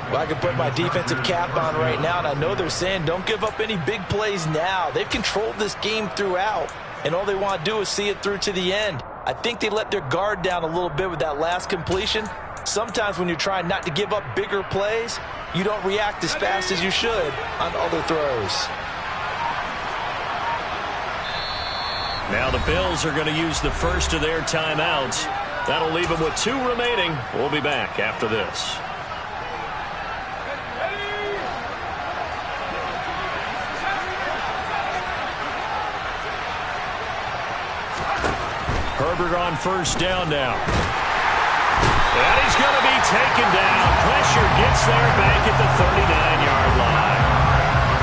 Well, I can put my defensive cap on right now, and I know they're saying don't give up any big plays now. They've controlled this game throughout, and all they want to do is see it through to the end. I think they let their guard down a little bit with that last completion. Sometimes when you're trying not to give up bigger plays, you don't react as fast as you should on other throws. Now the Bills are going to use the first of their timeouts. That'll leave them with 2 remaining. We'll be back after this. Herbert on 1st down now. And he's going to be taken down. Pressure gets there back at the 39-yard line.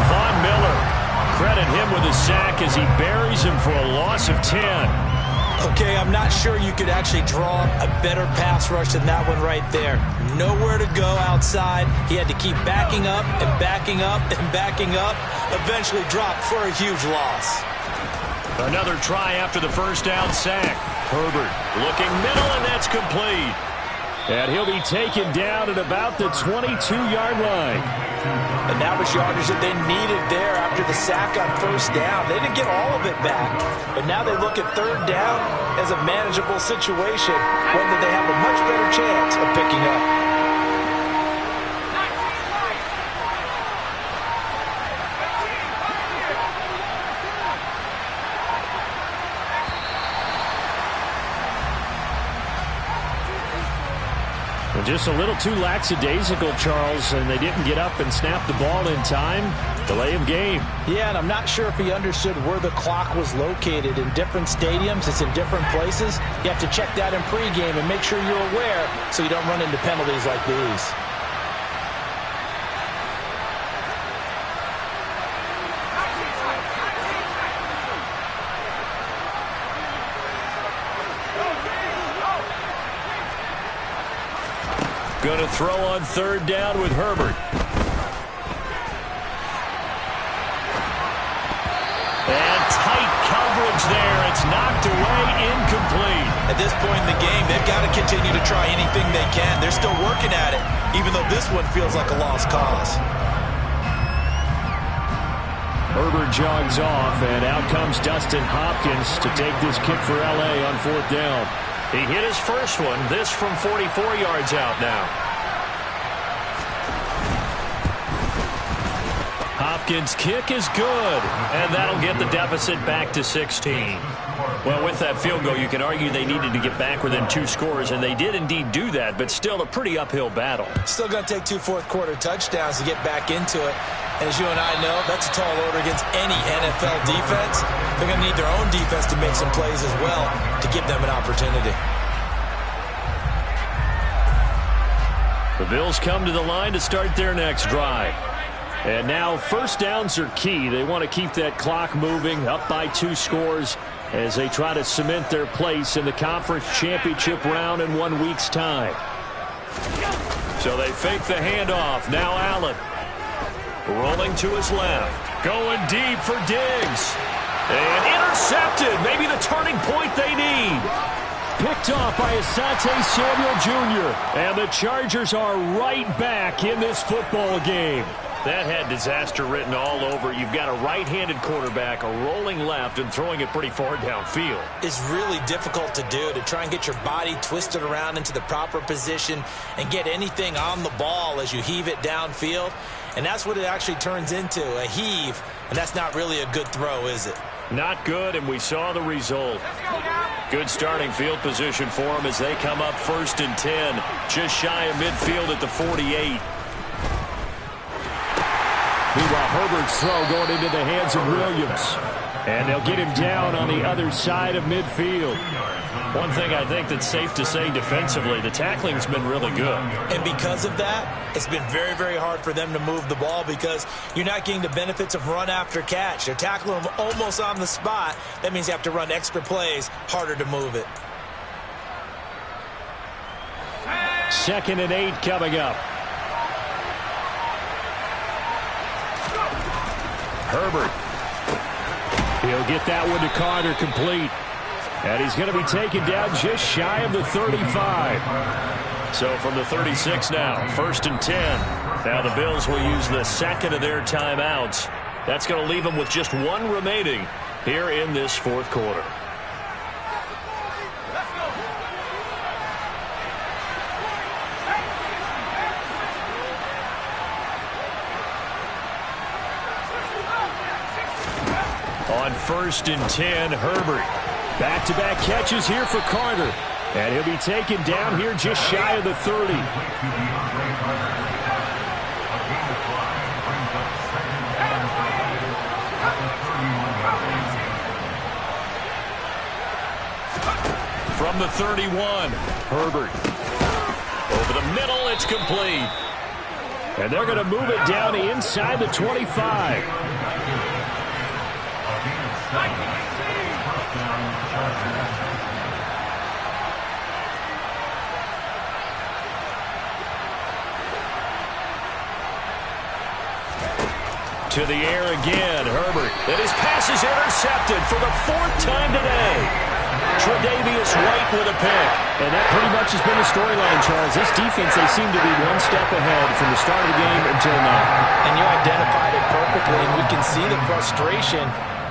Von Miller, credit him with a sack as he buries him for a loss of 10. Okay, I'm not sure you could actually draw a better pass rush than that one right there. Nowhere to go outside. He had to keep backing up and backing up and backing up. Eventually dropped for a huge loss. Another try after the 1st down sack. Herbert looking middle, and that's complete. And he'll be taken down at about the 22-yard line. And that was yardage that they needed there after the sack on 1st down. They didn't get all of it back. But now they look at 3rd down as a manageable situation, one that they have a much better chance of picking up. And just a little too lackadaisical, Charles, and they didn't get up and snap the ball in time. Delay of game. Yeah, and I'm not sure if he understood where the clock was located. In different stadiums, it's in different places. You have to check that in pregame and make sure you're aware so you don't run into penalties like these. Going to throw on third down with Herbert. And tight coverage there. It's knocked away, incomplete. At this point in the game, they've got to continue to try anything they can. They're still working at it, even though this one feels like a lost cause. Herbert jogs off, and out comes Dustin Hopkins to take this kick for L.A. on fourth down. He hit his first one, this from 44 yards out now. Hopkins' kick is good, and that'll get the deficit back to 16. Well, with that field goal, you can argue they needed to get back within 2 scores, and they did indeed do that, but still a pretty uphill battle. Still going to take 2 fourth-quarter touchdowns to get back into it. And as you and I know, that's a tall order against any NFL defense. They're going to need their own defense to make some plays as well to give them an opportunity. The Bills come to the line to start their next drive. And now first downs are key. They want to keep that clock moving, up by 2 scores as they try to cement their place in the conference championship round in 1 week's time. So they fake the handoff. Now Allen. Rolling to his left. Going deep for Diggs. And intercepted. Maybe the turning point they need. Picked off by Asante Samuel Jr. And the Chargers are right back in this football game. That had disaster written all over. You've got a right-handed quarterback, a rolling left, and throwing it pretty far downfield. It's really difficult to do, to try and get your body twisted around into the proper position and get anything on the ball as you heave it downfield. And that's what it actually turns into, a heave. And that's not really a good throw, is it? Not good, and we saw the result. Good starting field position for them as they come up 1st and 10, just shy of midfield at the 48. Meanwhile, Herbert's throw going into the hands of Williams. And they'll get him down on the other side of midfield. One thing I think that's safe to say defensively, the tackling's been really good. And because of that, it's been very, very hard for them to move the ball because you're not getting the benefits of run after catch. They're tackling them almost on the spot. That means you have to run extra plays, harder to move it. 2nd and 8 coming up. Herbert. He'll get that one to Carter complete. And he's going to be taken down just shy of the 35. So from the 36 now, 1st and 10. Now the Bills will use the 2nd of their timeouts. That's going to leave them with just 1 remaining here in this 4th quarter. On 1st and 10, Herbert. Back-to-back catches here for Carter. And he'll be taken down here just shy of the 30. From the 31, Herbert. Over the middle, it's complete. And they're going to move it down inside the 25. To the air again, Herbert. And his pass is intercepted for the 4th time today. Tre'Davious White with a pick. And that pretty much has been the storyline, Charles. This defense, they seem to be 1 step ahead from the start of the game until now. And you identified it perfectly, and we can see the frustration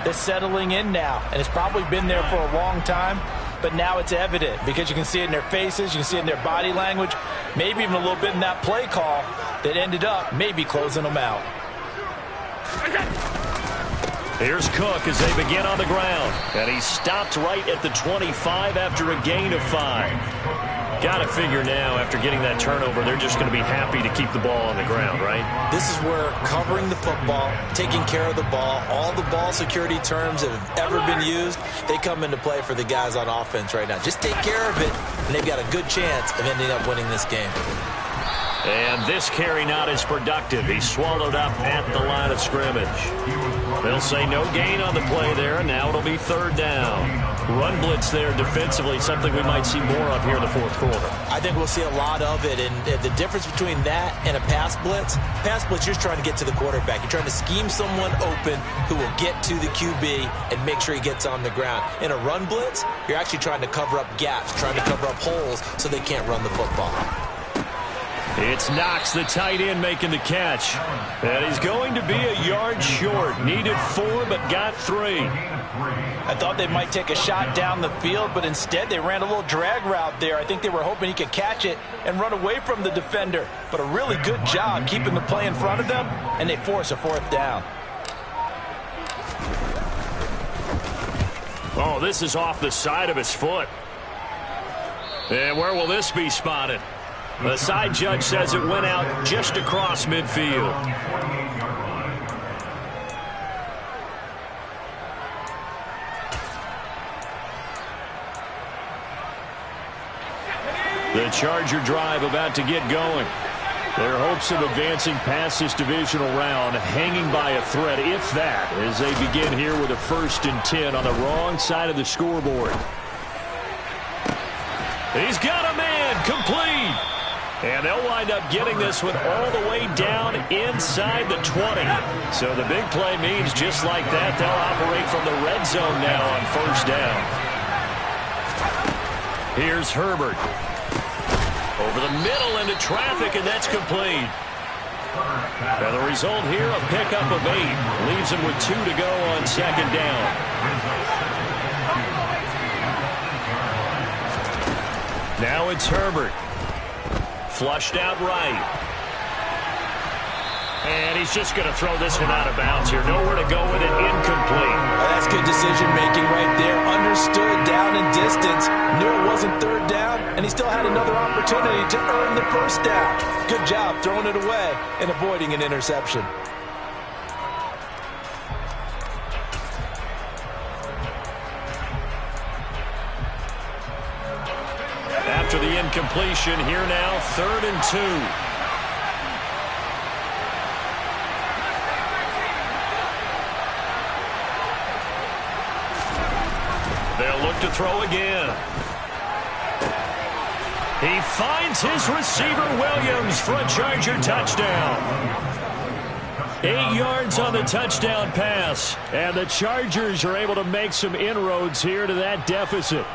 that's settling in now. And it's probably been there for a long time, but now it's evident because you can see it in their faces, you can see it in their body language, maybe even a little bit in that play call that ended up maybe closing them out. Here's Cook as they begin on the ground. And he's stopped right at the 25 after a gain of 5. Got to figure now, after getting that turnover, they're just going to be happy to keep the ball on the ground, right? This is where covering the football, taking care of the ball, all the ball security terms that have ever been used, they come into play for the guys on offense right now. Just take care of it, and they've got a good chance of ending up winning this game. And this carry not as productive. He's swallowed up at the line of scrimmage. They'll say no gain on the play there, and now it'll be 3rd down. Run blitz there defensively, something we might see more of here in the 4th quarter. I think we'll see a lot of it, and the difference between that and a pass blitz, you're trying to get to the quarterback. You're trying to scheme someone open who will get to the QB and make sure he gets on the ground. In a run blitz, you're actually trying to cover up gaps, trying to cover up holes so they can't run the football. It's Knox, the tight end, making the catch. And he's going to be a yard short. Needed 4, but got 3. I thought they might take a shot down the field, but instead they ran a little drag route there. I think they were hoping he could catch it and run away from the defender. But a really good job keeping the play in front of them, and they force a 4th down. Oh, this is off the side of his foot. And where will this be spotted? The side judge says it went out just across midfield. The Charger drive about to get going. Their hopes of advancing past this divisional round hanging by a thread, if that, as they begin here with a 1st and 10 on the wrong side of the scoreboard. He's got a man, complete. And they'll wind up getting this one all the way down inside the 20. So the big play means just like that, they'll operate from the red zone now on 1st down. Here's Herbert. Over the middle into traffic, and that's complete. And the result here, a pickup of 8. Leaves him with 2 to go on 2nd down. Now it's Herbert. Flushed out right. And he's just going to throw this one out of bounds here. Nowhere to go with it. Incomplete. Oh, that's good decision-making right there. Understood down and distance. Knew it wasn't 3rd down, and he still had another opportunity to earn the 1st down. Good job throwing it away and avoiding an interception. After the incompletion, here now, 3rd and 2. They'll look to throw again. He finds his receiver, Williams, for a Charger touchdown. 8 yards on the touchdown pass, and the Chargers are able to make some inroads here to that deficit.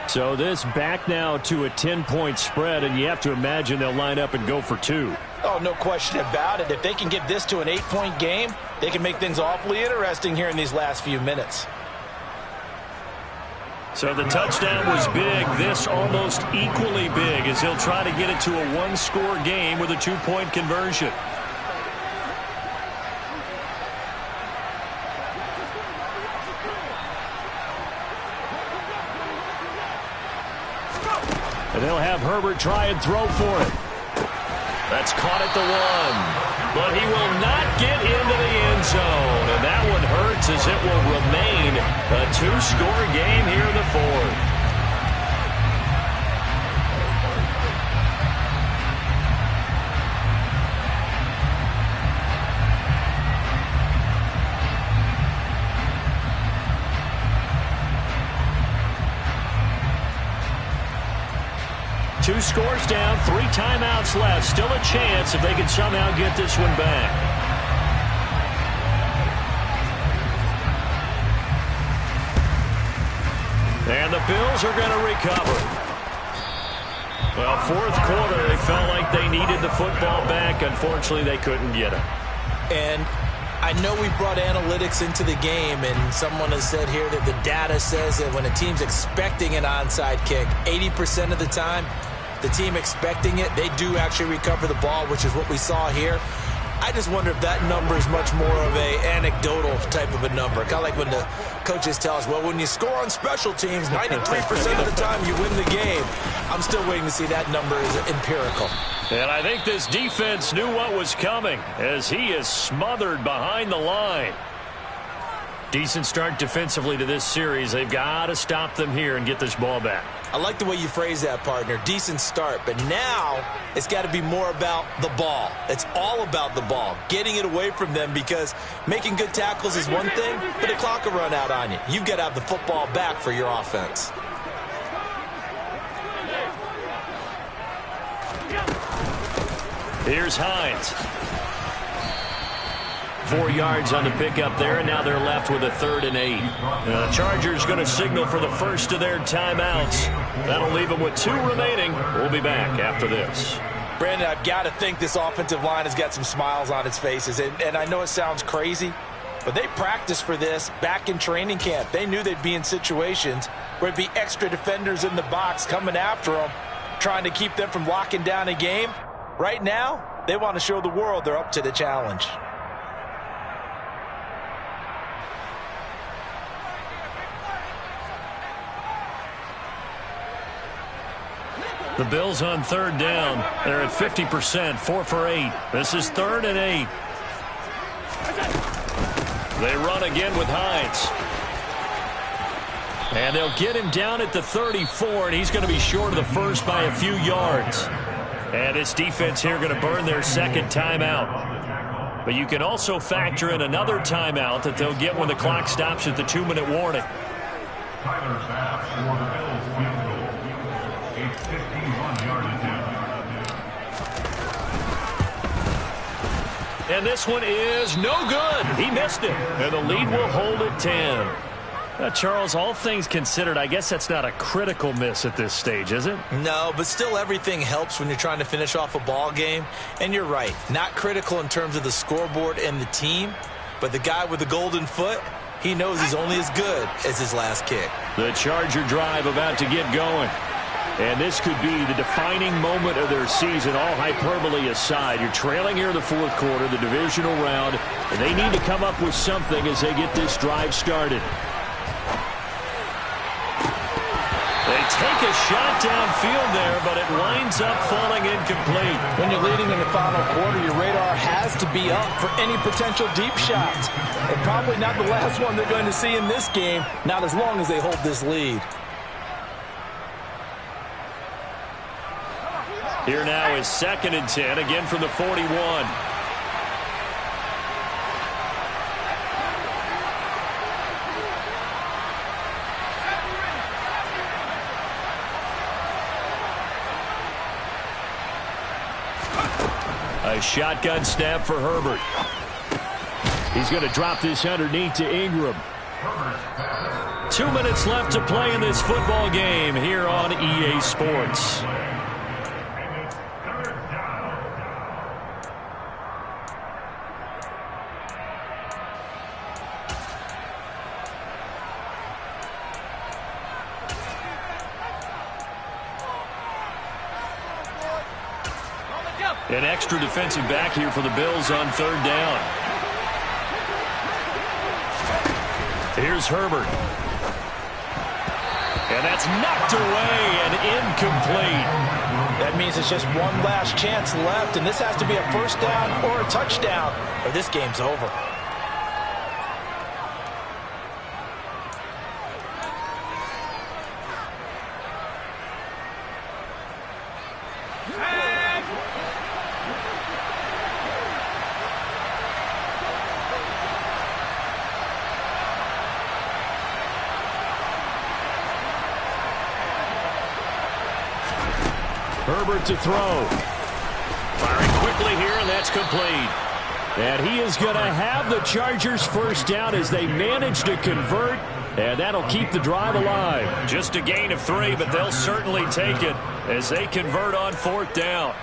So this back now to a 10-point spread, and you have to imagine they'll line up and go for 2. Oh, no question about it. If they can get this to an 8-point game, they can make things awfully interesting here in these last few minutes. So the touchdown was big. This almost equally big as he'll try to get it to a 1-score game with a 2-point conversion. And they'll have Herbert try and throw for it. That's caught at the 1. But he will not get into the end zone. And that one hurts as it will remain a 2-score game here in the 4th. Two scores down, 3 timeouts left. Still a chance if they can somehow get this one back. And the Bills are going to recover. Well, 4th quarter, they felt like they needed the football back. Unfortunately, they couldn't get it. And I know we brought analytics into the game, and someone has said here that the data says that when a team's expecting an onside kick, 80% of the time, the team expecting it, they do actually recover the ball, which is what we saw here. I just wonder if that number is much more of a anecdotal type of a number. Kind of like when the coaches tell us, well, when you score on special teams, 93% of the time you win the game. I'm still waiting to see that number is empirical. And I think this defense knew what was coming as he is smothered behind the line. Decent start defensively to this series. They've got to stop them here and get this ball back. I like the way you phrase that, partner. Decent start. But now it's got to be more about the ball. It's all about the ball. Getting it away from them, because making good tackles is one thing, but the clock will run out on you. You've got to have the football back for your offense. Here's Hines. 4 yards on the pickup there, and now they're left with a 3rd and 8. The Chargers going to signal for the first of their timeouts. That'll leave them with 2 remaining. We'll be back after this. Brandon, I've got to think this offensive line has got some smiles on its faces. And I know it sounds crazy, but they practiced for this back in training camp. They knew they'd be in situations where there'd be extra defenders in the box coming after them, trying to keep them from locking down a game. Right now, they want to show the world they're up to the challenge. The Bills on 3rd down. They're at 50%, 4 for 8. This is 3rd and 8. They run again with Hines. And they'll get him down at the 34, and he's going to be short of the first by a few yards. And this defense here going to burn their 2nd timeout. But you can also factor in another timeout that they'll get when the clock stops at the 2-minute warning. Tyler Bass for the Bills field goal. A 51-yard attempt. And this one is no good. He missed it. And the lead will hold at 10. Charles, all things considered, I guess that's not a critical miss at this stage, is it? No, but still everything helps when you're trying to finish off a ball game. And you're right, not critical in terms of the scoreboard and the team, but the guy with the golden foot, he knows he's only as good as his last kick. The Charger drive about to get going. And this could be the defining moment of their season, all hyperbole aside. You're trailing here in the 4th quarter, the divisional round, and they need to come up with something as they get this drive started. They take a shot downfield there, but it winds up falling incomplete. When you're leading in the final quarter, your radar has to be up for any potential deep shots. And probably not the last one they're going to see in this game, not as long as they hold this lead. Here now is 2nd and 10, again from the 41. A shotgun snap for Herbert. He's going to drop this underneath to Ingram. 2 minutes left to play in this football game here on EA Sports. An extra defensive back here for the Bills on 3rd down. Here's Herbert. And that's knocked away and incomplete. That means it's just one last chance left, and this has to be a 1st down or a touchdown, or this game's over. Herbert to throw. Firing quickly here, and that's complete. And he is going to have the Chargers 1st down as they manage to convert, and that'll keep the drive alive. Just a gain of 3, but they'll certainly take it as they convert on 4th down.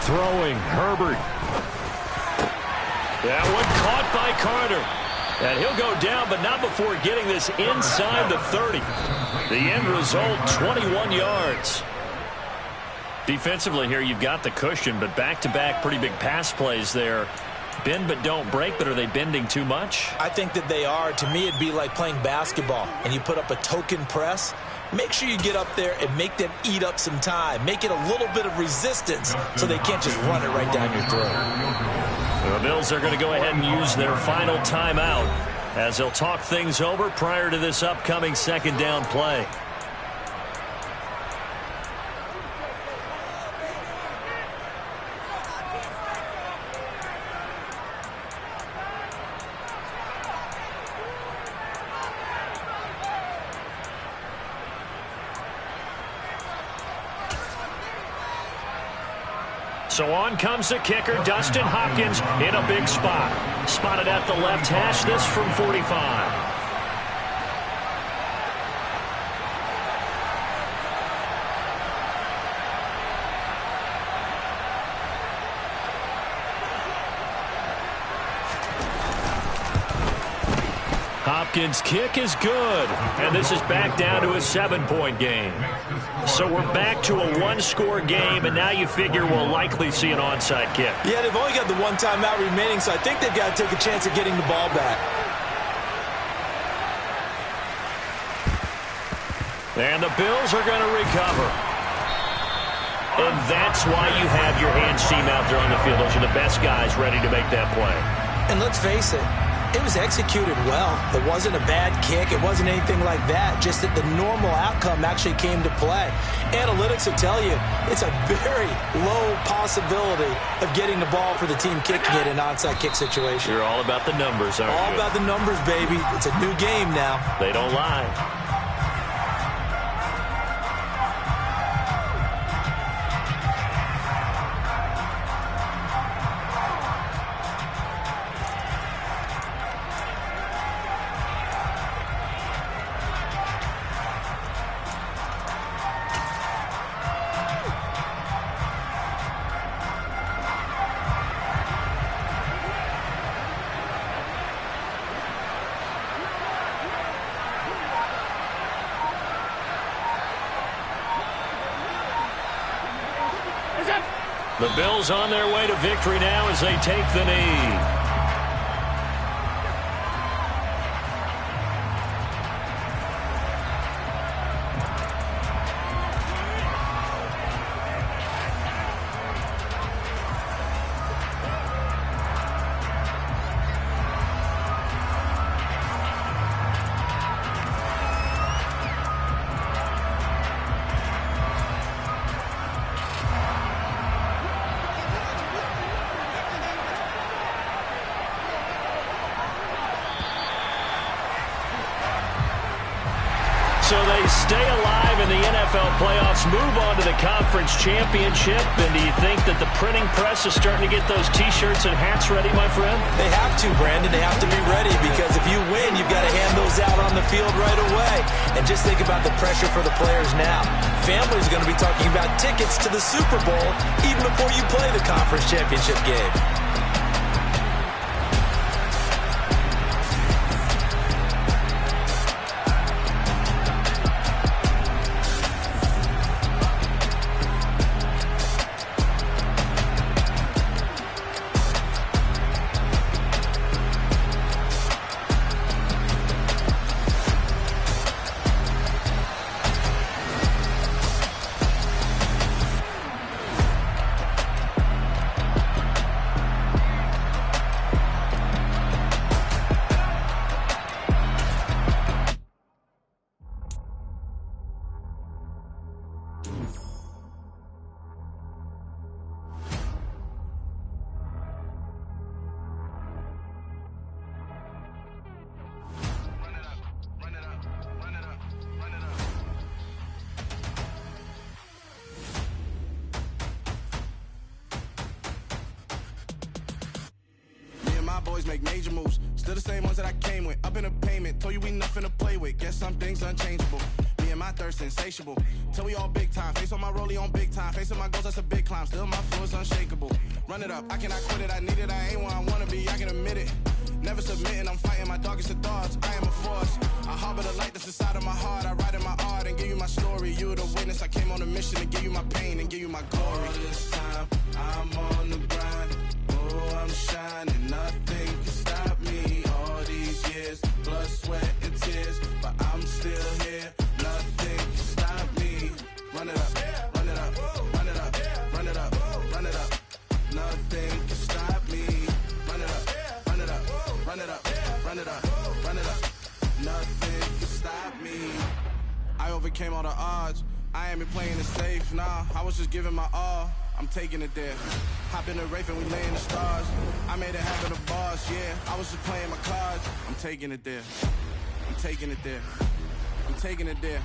Throwing, Herbert. That one caught by Carter. And he'll go down, but not before getting this inside the 30. The end result, 21 yards. Defensively here, you've got the cushion, but back-to-back pretty big pass plays there. Bend but don't break, but are they bending too much? I think that they are. To me, it'd be like playing basketball, and you put up a token press. Make sure you get up there and make them eat up some time. Make it a little bit of resistance so they can't just run it right down your throat. The Bills are going to go ahead and use their final timeout as they'll talk things over prior to this upcoming second down play. So on comes the kicker, Dustin Hopkins, in a big spot. Spotted at the left hash, this from 45. Hopkins' kick is good, and this is back down to a 7-point game. So we're back to a one-score game, and now you figure we'll likely see an onside kick. Yeah, they've only got the one timeout remaining, so I think they've got to take a chance at getting the ball back. And the Bills are going to recover. And that's why you have your hands team out there on the field. Those are the best guys ready to make that play. And let's face it, it was executed well. It wasn't a bad kick. It wasn't anything like that. Just that the normal outcome actually came to play. Analytics will tell you it's a very low possibility of getting the ball for the team kicking it in an onside kick situation. You're all about the numbers, aren't you? All about the numbers, baby. It's a new game now. They don't lie. The Bills on their way to victory now as they take the knee. So they stay alive in the NFL playoffs, move on to the conference championship. And do you think that the printing press is starting to get those T-shirts and hats ready, my friend? They have to, Brandon. They have to be ready because if you win, you've got to hand those out on the field right away. And just think about the pressure for the players now. Families are going to be talking about tickets to the Super Bowl even before you play the conference championship game. Boys make major moves, still the same ones that I came with. Up in a payment, told you we nothing to play with. Guess some things unchangeable. Me and my thirst insatiable. Till we all big time. Face on my rollie on big time. Face on my goals, that's a big climb. Still my flow is unshakable. Run it up, I cannot quit it. I need it, I ain't where I wanna be. I can admit it. Never submitting, I'm fighting my darkest of thoughts. I am a force. I harbor the light that's inside of my heart. I write in my art and give you my story. You the witness. I came on a mission to give you my pain and give you my glory. All this time, I'm on the grind. Oh, I'm shining. Nothing can stop me. All these years, blood, sweat, and tears, but I'm still here. Nothing can stop me. Run it up, run it up, run it up, run it up, run it up. Nothing can stop me. Run it up, run it up, run it up, run it up, run it up. Nothing can stop me. I overcame all the odds. I ain't been playing it safe, nah. I was just giving my all. I'm taking it there. Hop in the Wraith and we lay in the stars. I made it happen to boss, yeah. I was just playing my cards. I'm taking it there. I'm taking it there. I'm taking it there.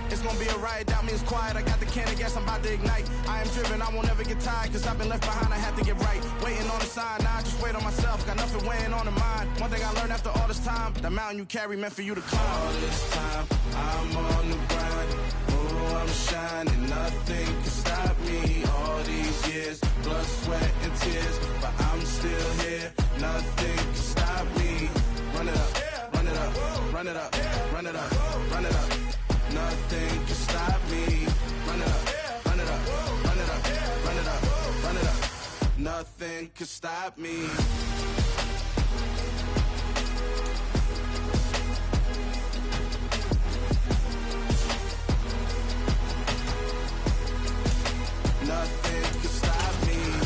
It's gonna be a riot, doubt me it's quiet. I got the can of gas, I'm about to ignite. I am driven, I won't ever get tired, cause I've been left behind, I have to get right. Waiting on a sign, now I just wait on myself. Got nothing weighing on the mind. One thing I learned after all this time, the mountain you carry meant for you to climb. All this time, I'm on the grind. Oh, I'm shining, nothing can stop me. All these years, blood, sweat, and tears, but I'm still here. Nothing can stop me. Run it up, run it up, run it up, run it up, run it up. Nothing can stop me. Run it up, run it up, run it up, run it up, run it up. Nothing can stop me. Nothing can stop me.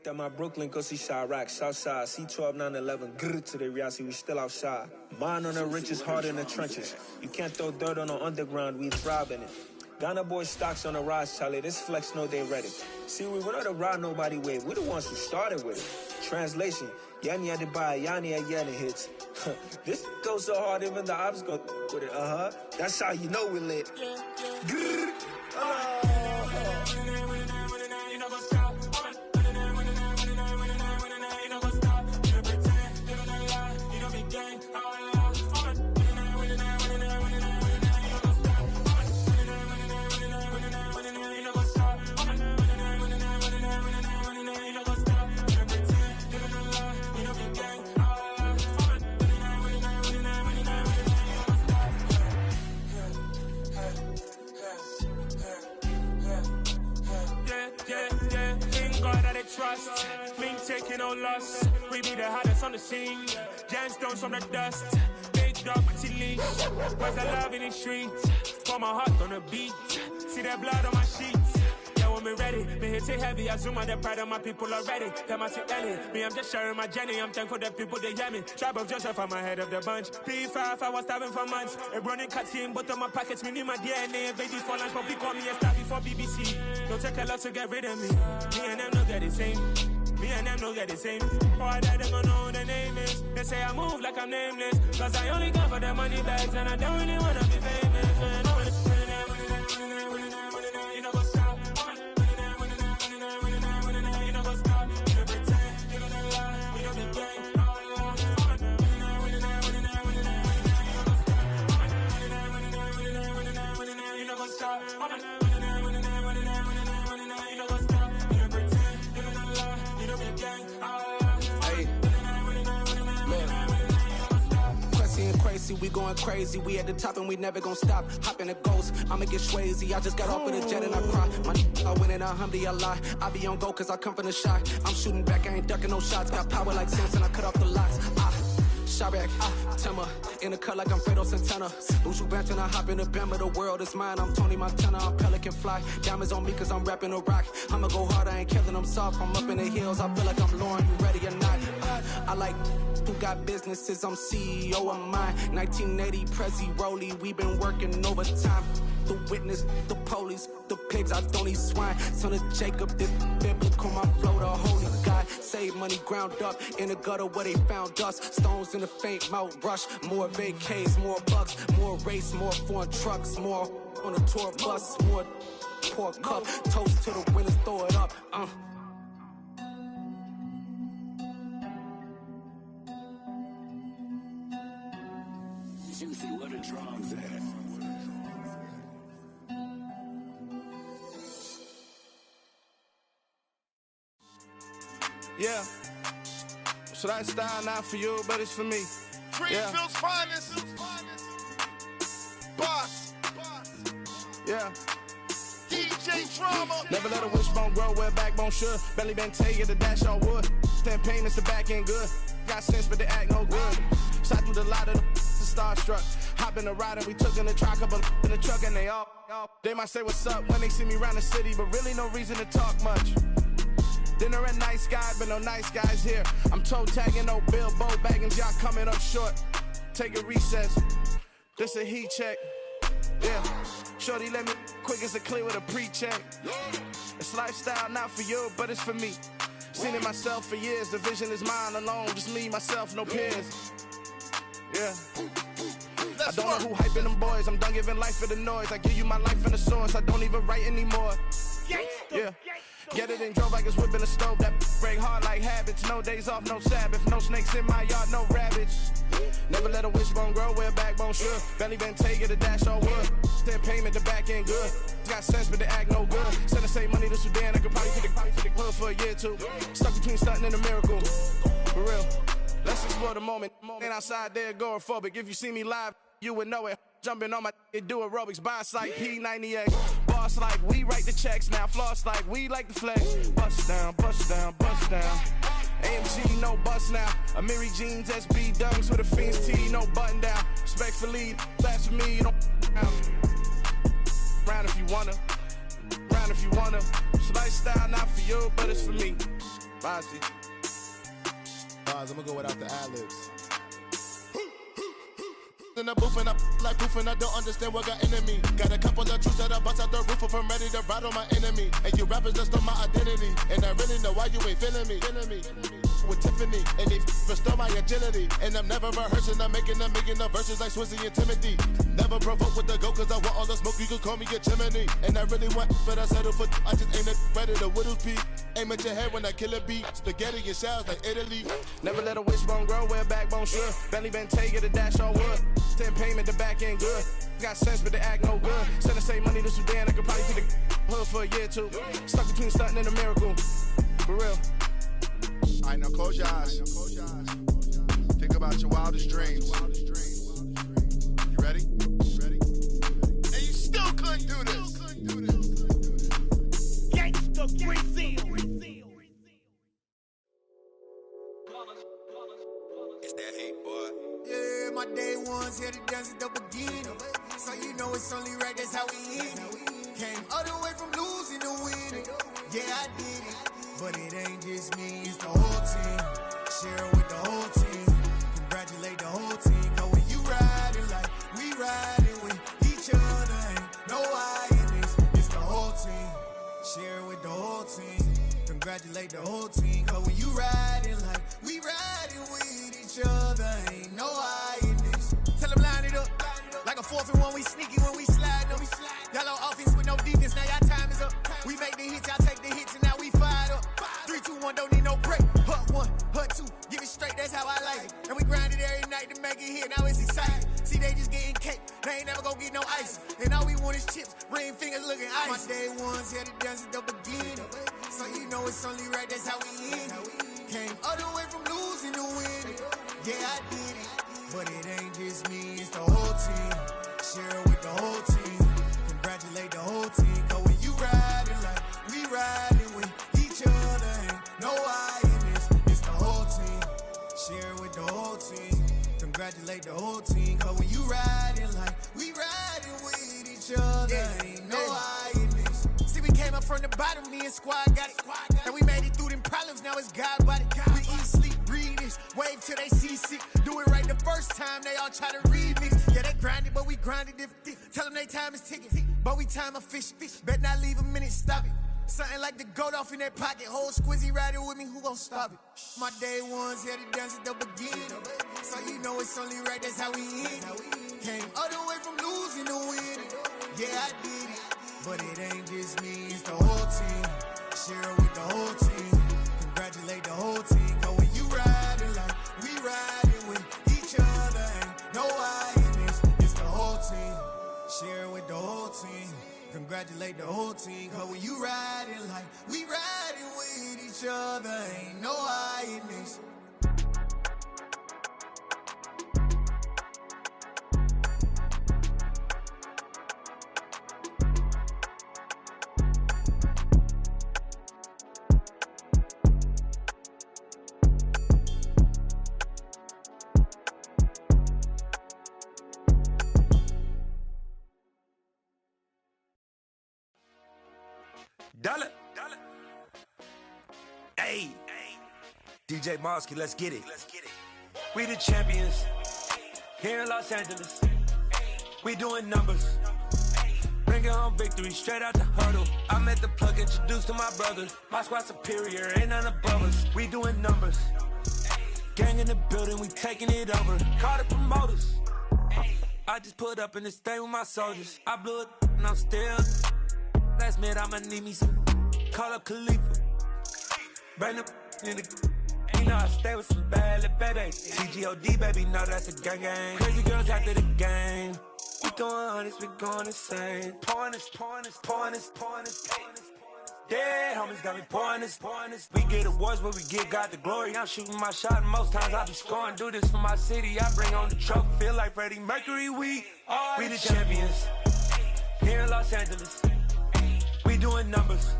At my Brooklyn, go see Chirac, Southside, C12, 911, grrr to the reality, we still outside. Mine on the riches, heart in the trenches. You can't throw dirt on the underground, we thrive in it. Ghana boy stocks on the rise, Charlie, this flex know they ready. See, we were not to ride nobody with, we the ones who started with it. Translation, Yanni had to buy, Yanni had Yanni hits. This goes so hard, even the ops go with it, That's how you know we lit. Grrr, trust, me taking no loss. We be the hottest on the scene. Gemstones from the dust. Big dog, pretty leash. Where's the love in the streets? Pour my heart on the beat. See that blood on my sheets. Yeah, when we ready, me hit it heavy. I zoom on the pride of my people already. Them I see Ellie. Me, I'm just sharing my journey. I'm thankful that people they hear me. Tribe of Joseph, I'm ahead of the bunch. P5, I was starving for months. A running cutscene, but on my pockets, me need my DNA. Baby for lunch, but we call me a star before BBC. Don't take a lot to get rid of me. Me and them no get the same. Me and them no get the same. Boy, that they don't know who the name is. They say I move like I'm nameless. Cause I only come for the money bags and I don't really wanna be famous, man. You know what's up? You know what's up? You don't pretend, you don't lie, we don't be gang. You know what's up? We going crazy, we at the top and we never gonna stop. Hop in the ghost, I'ma get swayzy. I just got off of the jet and I cry. My I win in a Humvee, I lie. I be on go cause I come from the shot. I'm shooting back, I ain't ducking no shots. Got power like Samson, I cut off the locks. Chirac, Timber, in the cut like I'm Fredo Santana. Buju Banton, I hop in the Bama, the world is mine. I'm Tony Montana, I'm Pelican Fly. Diamonds on me cause I'm rapping a rock. I'ma go hard, I ain't killing them soft. I'm up in the hills, I feel like I'm Lauren, you ready or not? I like who got businesses, I'm CEO of mine. 1980, Prezi Rolly, we been working overtime. The witness, the police, the pigs, I don't eat swine. Son of Jacob, this biblical, my flow, the holy God. Save money ground up in the gutter where they found us. Stones in the faint Mount Rush. More vacays, more bucks, more race, more foreign trucks, more on a tour bus, more pour cup. Toast to the winners, throw it up. Juicy, where the drums at? Yeah. So that style not for you, but it's for me. Greenfield's finest. Boss. Yeah. DJ Drama. Never let a wishbone grow where a backbone should. Belly been taken to dash all wood. 10 payments to back end good. Got sense, but they act no good. Shot through the lot of the starstruck. Hop in the ride and we took in the truck, couple in the truck, and they all. They might say what's up when they see me around the city, but really no reason to talk much. Dinner at nice guy, but no nice guys here. I'm toe tagging, no Bilbo bagging, y'all coming up short. Take a recess. This a heat check. Yeah. Shorty let me quick as a clear with a pre-check. It's lifestyle not for you, but it's for me. Seen it myself for years. The vision is mine alone. Just me, myself, no peers. Yeah. I don't know who hyping them boys. I'm done giving life for the noise. I give you my life in the source. I don't even write anymore. Yeah. Get it and drove like it's whipping a stove. That break hard like habits. No days off, no Sabbath. No snakes in my yard, no rabbits. Never let a wishbone grow where a backbone should. Belly been taken to dash all wood. 10 payment, the back end good. Got sense, but they act no good. Send the same money to Sudan. I could probably take the hood for a year or two. Stuck between stunting and a miracle. For real. Let's explore the moment. Ain't outside there agoraphobic. If you see me live, you would know it. Jumping on my do aerobics, boss like P90X. Boss like we write the checks now. Floss like we like the flex. Bust down, bust down, bust down. AMG, no bust now. Amiri jeans, SB dunks with a Fiends T, no button down. Respectfully, that's for me, you don't round if you wanna. Round if you wanna. It's lifestyle not for you, but it's for me. Bossy. I'm gonna go without the ad-libs. In the booth and I like proof and I don't understand what got into me. Got a couple of truths that I bust out the roof if I'm ready to ride on my enemy. And you rappers just on my identity. And I really know why you ain't feeling me. With Tiffany, and they restore my agility. And I'm never rehearsing, I'm making the verses like Swizzy and Timothy. Never provoke with the go, cause I want all the smoke, you can call me a chimney. And I really want, but I settle for, I just aim it ready to whittle peak. Aim at your head when I kill a beat. Spaghetti and shells like Italy. Never let a wishbone grow where a backbone should. Belly been taken to dash all wood. 10 payment, the back end good. Got sense, but they act no good. Send the same money to Sudan, I could probably take the hood for a year or two. Stuck between stunting and a miracle. For real. Alright, now close your eyes. Think about your wildest dreams. You ready? And you still couldn't do this. Gangsta Brazil. It's that hate, boy. Yeah, my day ones here to dance at the beginning. So you know it's only right, that's how we end it. Came all the way from losing to winning. Yeah, I did it. But it ain't just me, it's the whole team. Share it with the whole team. Congratulate the whole team. Cause when you riding like we riding with each other, ain't no I in this. It's the whole team. Share it with the whole team. Congratulate the whole team. Cause when you riding like we riding with each other, ain't no I in this. Tell them line it up. Like a 4th and 1, we sneaky when we slide them. Yellow offense with no defense, now y'all time is up. We make the hits, y'all take the hits, and now we fired up. 3, 2, 1, don't need no break. Hut 1, hut 2, give it straight, that's how I like it. And we grind it every night to make it hit, now it's exciting. See, they just getting cake, they ain't never gonna get no ice. And all we want is chips, ring fingers looking ice. My day ones here to dance at the beginning. So you know it's only right, that's how we end it. Came all the way from losing to winning. Yeah, I did it. But it ain't just me, it's the whole team. Share it with the whole team. Congratulate the whole team. Cause when you riding like we riding with each other, ain't no I in this. It's the whole team. Share it with the whole team. Congratulate the whole team. Cause when you riding like we riding with each other, ain't no I in this. See, we came up from the bottom, me and squad got it. And we made it through them problems, now it's God body. We eat, sleep, breathe this, wave till they see sick. Do it right the first time, they all try to remix. Yeah, they grinded, but we grinded different. Tell them they time is ticking, but we time a fish. Bet not leave a minute, stop it. Something like the goat off in that pocket. Whole squizzy riding with me, who gon' stop it? My day ones here to dance at the beginning. So you know it's only right, that's how we end it. Came all the way from losing to winning. Yeah, I did it. But it ain't just me, it's the whole team. Share it with the whole team. Congratulate the whole team. Cause when you riding like we riding with each other, ain't no I in this. no highness. Dollar. Hey. DJ Mosky, let's get it. We the champions here in Los Angeles. We doing numbers. Bringing home victory straight out the huddle. I'm at the plug, introduced to my brothers. My squad superior, ain't none above us. We doing numbers. Gang in the building, we taking it over. Call the promoters. I just put up in this thing with my soldiers. I blew it and I'm still. Last minute I'ma need me some. Call up Khalifa. Bring up in the. You know I stay with some bad little baby. TGOD baby, know that's a gang gang. Crazy girls after the game. We throwing hundreds, we going insane. Pouring this. Dead homies got me pouring this. We get awards, but we give God the glory. I'm shooting my shot, and most times I be scoring. Do this for my city, I bring on the trophy. Feel like Freddie Mercury, we the champions. Here in Los Angeles, we doing numbers.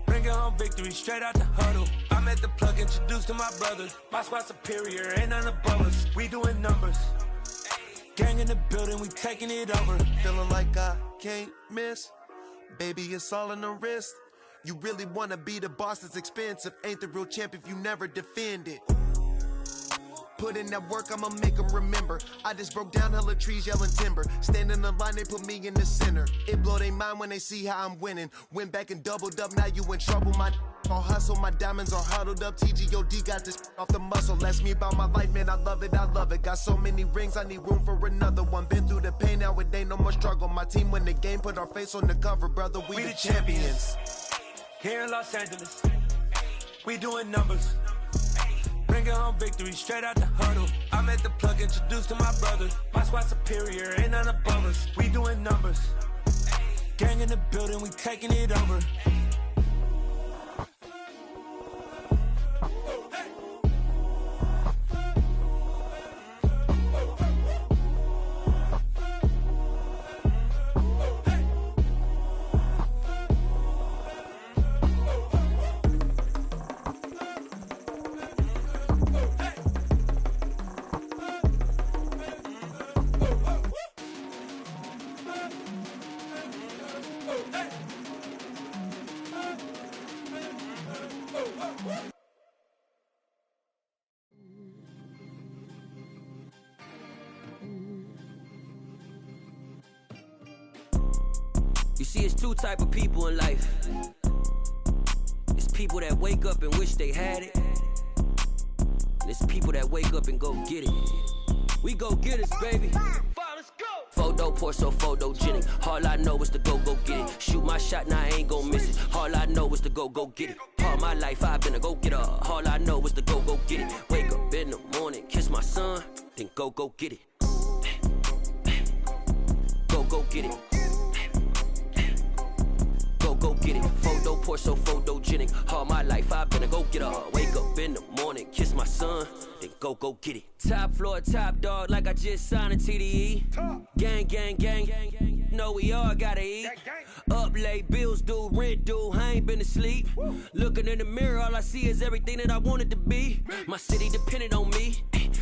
Bringing home victory straight out the huddle. I'm at the plug, introduced to my brothers. My squad superior, ain't none above us. We doing numbers. Gang in the building, we taking it over. Feeling like I can't miss. Baby, it's all in the wrist. You really wanna be the boss, it's expensive. Ain't the real champ if you never defend it. Put in that work, I'ma make them remember. I just broke down hella trees, yelling timber. Stand in the line, they put me in the center. It blow their mind when they see how I'm winning. Went back and doubled up, now you in trouble. My all hustle, my diamonds are huddled up. TGOD got this off the muscle. Ask me about my life, man, I love it. Got so many rings, I need room for another one. Been through the pain, now it ain't no more struggle. My team win the game, put our face on the cover, brother. We the champions. Here in Los Angeles, we doing numbers. Bringing home victory straight out the huddle. I'm at the plug, introduced to my brothers. My squad superior, ain't none above us. We doing numbers. Gang in the building, we taking it over. You see, it's two type of people in life. It's people that wake up and wish they had it. And it's people that wake up and go get it. We go get it, baby. Photo poor, so photogenic. All I know is to go get it. Shoot my shot, now I ain't gon' miss it. All I know is to go get it. All my life I've been a go-getter. All I know is to go get it. Wake up in the morning, kiss my son, then go get it. Go get it. Go get it. Photo poor, so photogenic. All my life I've been a go-getter. Wake up in the morning, kiss my son, then go get it. Top floor, top dog, like I just signed a TDE. Gang. Know we all gotta eat. Up late, bills due, rent due, I ain't been asleep. Looking in the mirror, all I see is everything that I wanted to be. My city depended on me,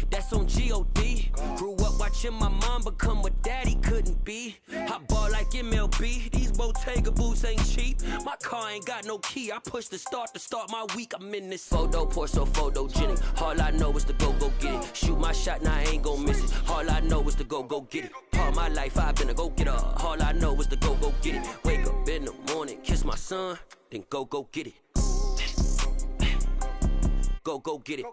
that's on G.O.D. Grew up watching my mom become what daddy couldn't be. I ball like MLB, these Bottega boots ain't cheap. My car ain't got no key, I push the start to start my week. I'm in this photo poor, so photogenic. All I know is to go get it. Shoot my shot, now I ain't gon' miss it. All I know is to go get it. All my life I've been a go-getter. All I know is to go get it. Wake up in the morning, kiss my son, then go get it. Go get it.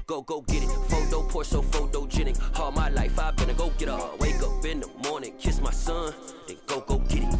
Go get it. Photo poor, so photogenic. All my life I've been a go-getter. Wake up in the morning, kiss my son, then go get it.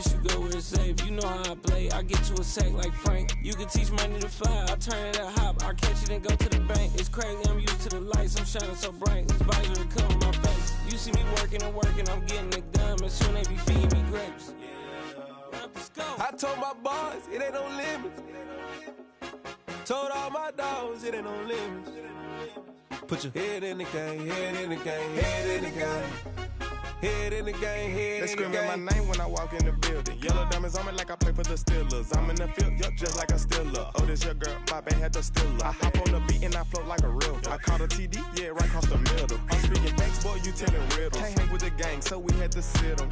fast, you go where it's safe. You know how I play, I get to a sack like Frank. You can teach money to fly, I turn it a hop. I catch it and go to the bank. It's crazy, I'm used to the lights, I'm shining so bright. This visor cover my face. You see me working and working, I'm getting it done. And soon they be feeding me grapes. I told my boys, it ain't no limits. Told all my dogs, it ain't no limits. Put your head in the game, head in the game, head in the game. Head in the game, head in the game. They screaming my name when I walk in the building. Yellow diamonds on me like I play for the Steelers. I'm in the field, yup, just like a Steeler. Oh, this your girl, my bad had the Steeler. I hop on the beat and I float like a river. I caught a TD, yeah, right across the middle. I'm speaking thanks, boy, you telling riddles. Can't hang with the gang, so we had to sit them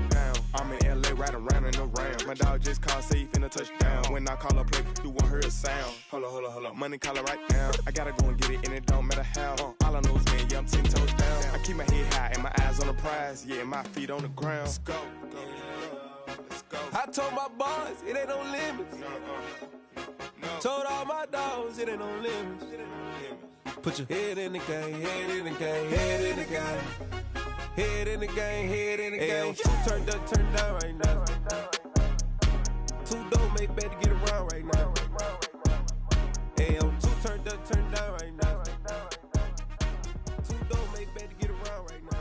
down. I'm in LA, right around in the round. My dog just called, say he finna touch down. When I call a play, you won't hear a sound. Hold up, money call it right now. I gotta go and get it, and it don't matter how. All I know is, man, yeah, I'm 10 toes down. I keep my head high and my eyes on the prize. Yeah, my feet on the ground. Let's go. I told my boys, it ain't no limits. Told all my dogs, it ain't no limits. Put your head in the game, head in the game, head in the game. Head in the game, head in the game. Turned up, turned down right now. Two dope make better get around right now. Hey, I'm two turned up, turned down right now. Two dope make better get around right now.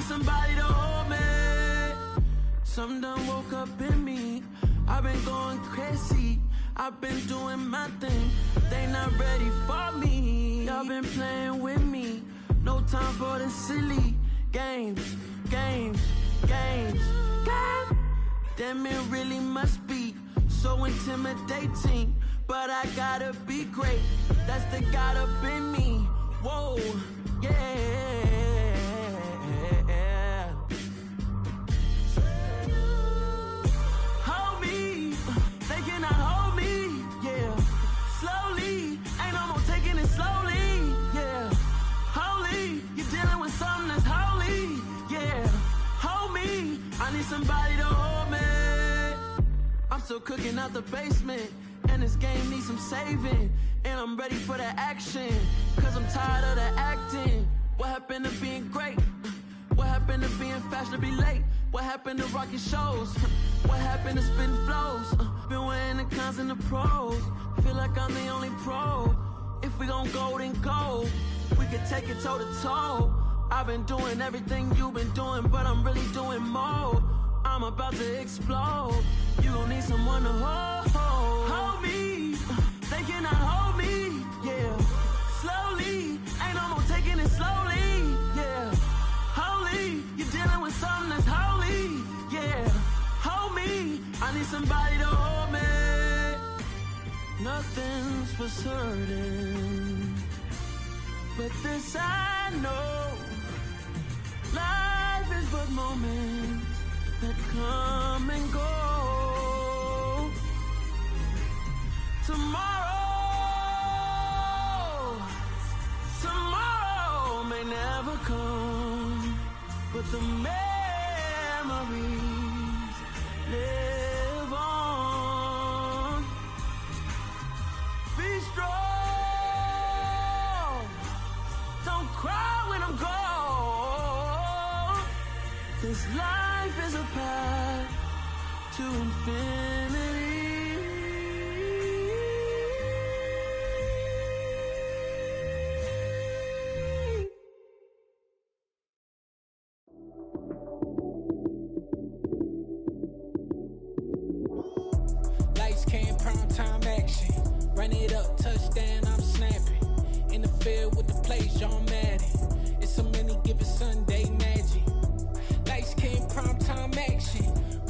Somebody to hold me. Something done woke up in me. I've been going crazy. I've been doing my thing. They not ready for me. Y'all been playing with me. No time for the silly games. Damn, it really must be so intimidating. But I gotta be great. That's the God up in me. Whoa, yeah. Somebody to hold me. I'm still cooking out the basement, and this game needs some saving. And I'm ready for the action, cause I'm tired of the acting. What happened to being great? What happened to being fashionably late? What happened to rocking shows? What happened to spitting flows? Been wearing the cons and the pros. Feel like I'm the only pro. If we gon' go, then go. We could take it toe to toe. I've been doing everything you've been doing, but I'm really doing more. I'm about to explode. You gon' need someone to hold me. They cannot hold me, yeah. Slowly, ain't no more taking it slowly, yeah. Holy, you're dealing with something that's holy, yeah. Hold me, I need somebody to hold me. Nothing's for certain, but this I know. Life is but moments that come and go. Tomorrow may never come, but the memories live on. Be strong, don't cry when I'm gone. This life is a path to infinity. Lights came, prime time action. Run it up, touchdown, I'm snapping. In the field with the plays, John Madden. It's a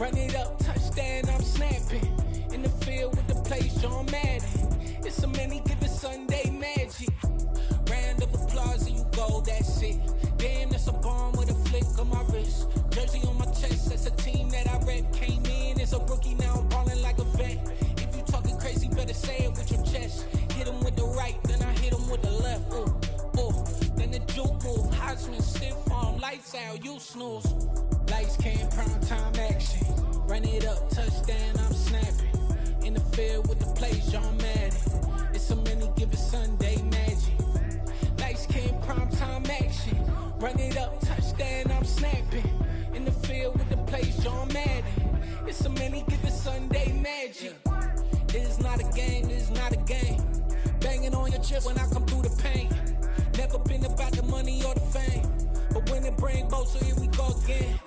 Run it up, touchdown, I'm snapping. In the field with the place, John Madden. It's so many, give it Sunday magic. Round of applause and you go, that's it. Damn, that's a bomb with a flick on my wrist. Jersey on my chest, that's a team that I rep. Came in as a rookie, now I'm ballin' like a vet. If you talking crazy, better say it with your chest. Hit him with the right, then I hit him with the left. Ooh, ooh. Then the juke move, Heisman, stiff arm, lights out, you snooze. Lights came, prime time action. Run it up, touchdown, I'm snapping. In the field with the plays, John Madden. It's so many, give it Sunday magic. Lights came, prime time action. Run it up, touchdown, I'm snapping. In the field with the plays, John Madden. It's so many, give it Sunday magic. This is not a game, this is not a game. Banging on your chest when I come through the pain. Never been about the money or the fame. But when it bring both, so here we go again.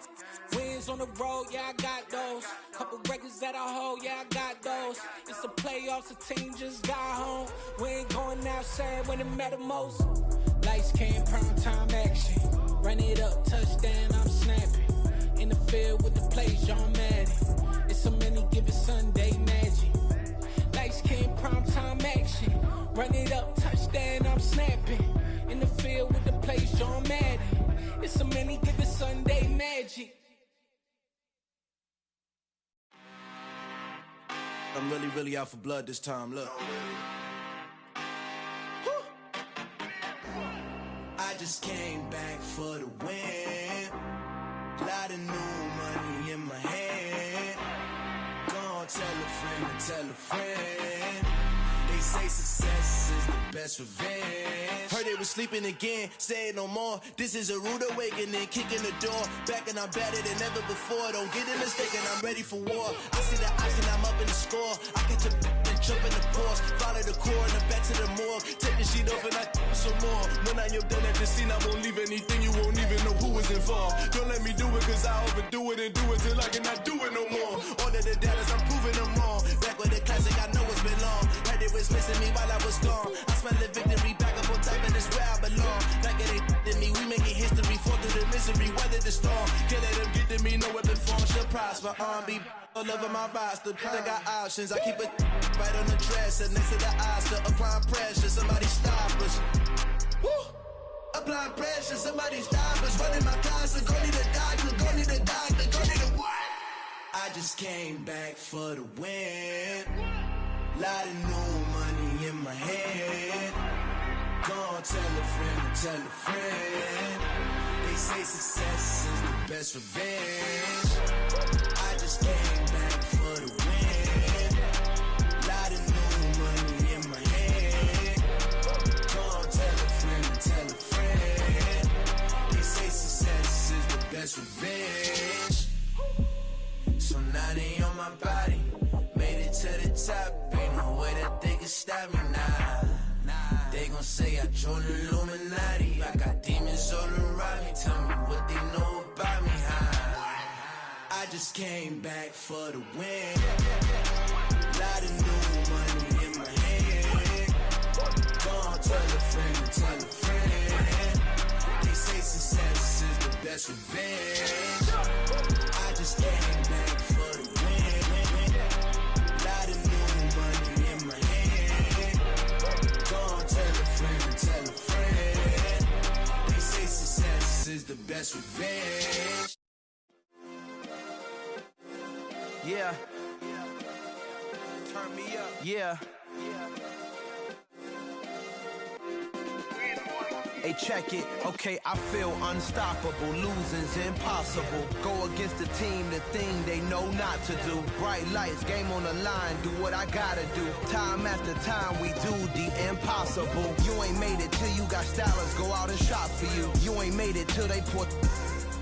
Wins on the road, yeah, I got those. Couple records that I hold, yeah, I got those. It's the playoffs, the team just got home. We ain't going outside when it matter most. Lights came, prime time action. Run it up, touchdown, I'm snapping. In the field with the plays, John Madden. It's so many, give it Sunday magic. Lights came, prime time action. Run it up, touchdown, I'm snapping. In the field with the plays, John Madden. It's so many, give it Sunday magic. I'm really out for blood this time, look. I just came back for the win. Lot of new money in my hand. Gonna tell a friend and tell a friend. They say success is the best revenge. Heard they was sleeping again, say it no more. This is a rude awakening, kicking the door. Back and I'm better than ever before. Don't get it mistaken, I'm ready for war. I see the option, I'm up in the score. I catch a and jump in the Porsche. Follow the core and then back to the morgue. Take the sheet off and I some more. When I am done at the scene, I won't leave anything. You won't even know who was involved. Don't let me do it, cause I overdo it and do it till I cannot do it no more. All of the doubters, I'm proving them wrong. Back with the classic, I know it's been long. Heard they was missing me while I was gone. I smell the victory back up on top, and it's where I belong. Like it ain't to me, we making history. Fall through the misery, weather the storm. Can't let them get to me, no weapon form should prosper. Be all over my roster, I got options. I keep it right on the dresser, next to the Oscar. Applying pressure, somebody stop us. Woo! Applying pressure, somebody stop us. Running my closet, go need a doctor, go need a doctor, go need a what? I just came back for the win. Lot of new money in my head. Gonna tell a friend and tell a friend. They say success is the best revenge. I just came back for the win. Lot of new money in my head. Gonna tell a friend and tell a friend. They say success is the best revenge. So now they on my body. Made it to the top. Ain't no way that they can stop me now. They gon' say I joined the Illuminati. I got demons all around me. Tell me what they know about me, huh? I just came back for the win. Lot of new money in my hand. Gonna tell a friend and tell a friend. They say success is the best revenge. I just came back for the win. Lot of new money in my hand. Gonna tell a friend and tell a friend. They say success is the best revenge. Yeah. Turn me up. Yeah. Hey, check it. Okay, I feel unstoppable. Losing's impossible. Go against the team, the thing they know not to do. Bright lights, game on the line, do what I gotta do. Time after time, we do the impossible. You ain't made it till you got stylists go out and shop for you. You ain't made it till they put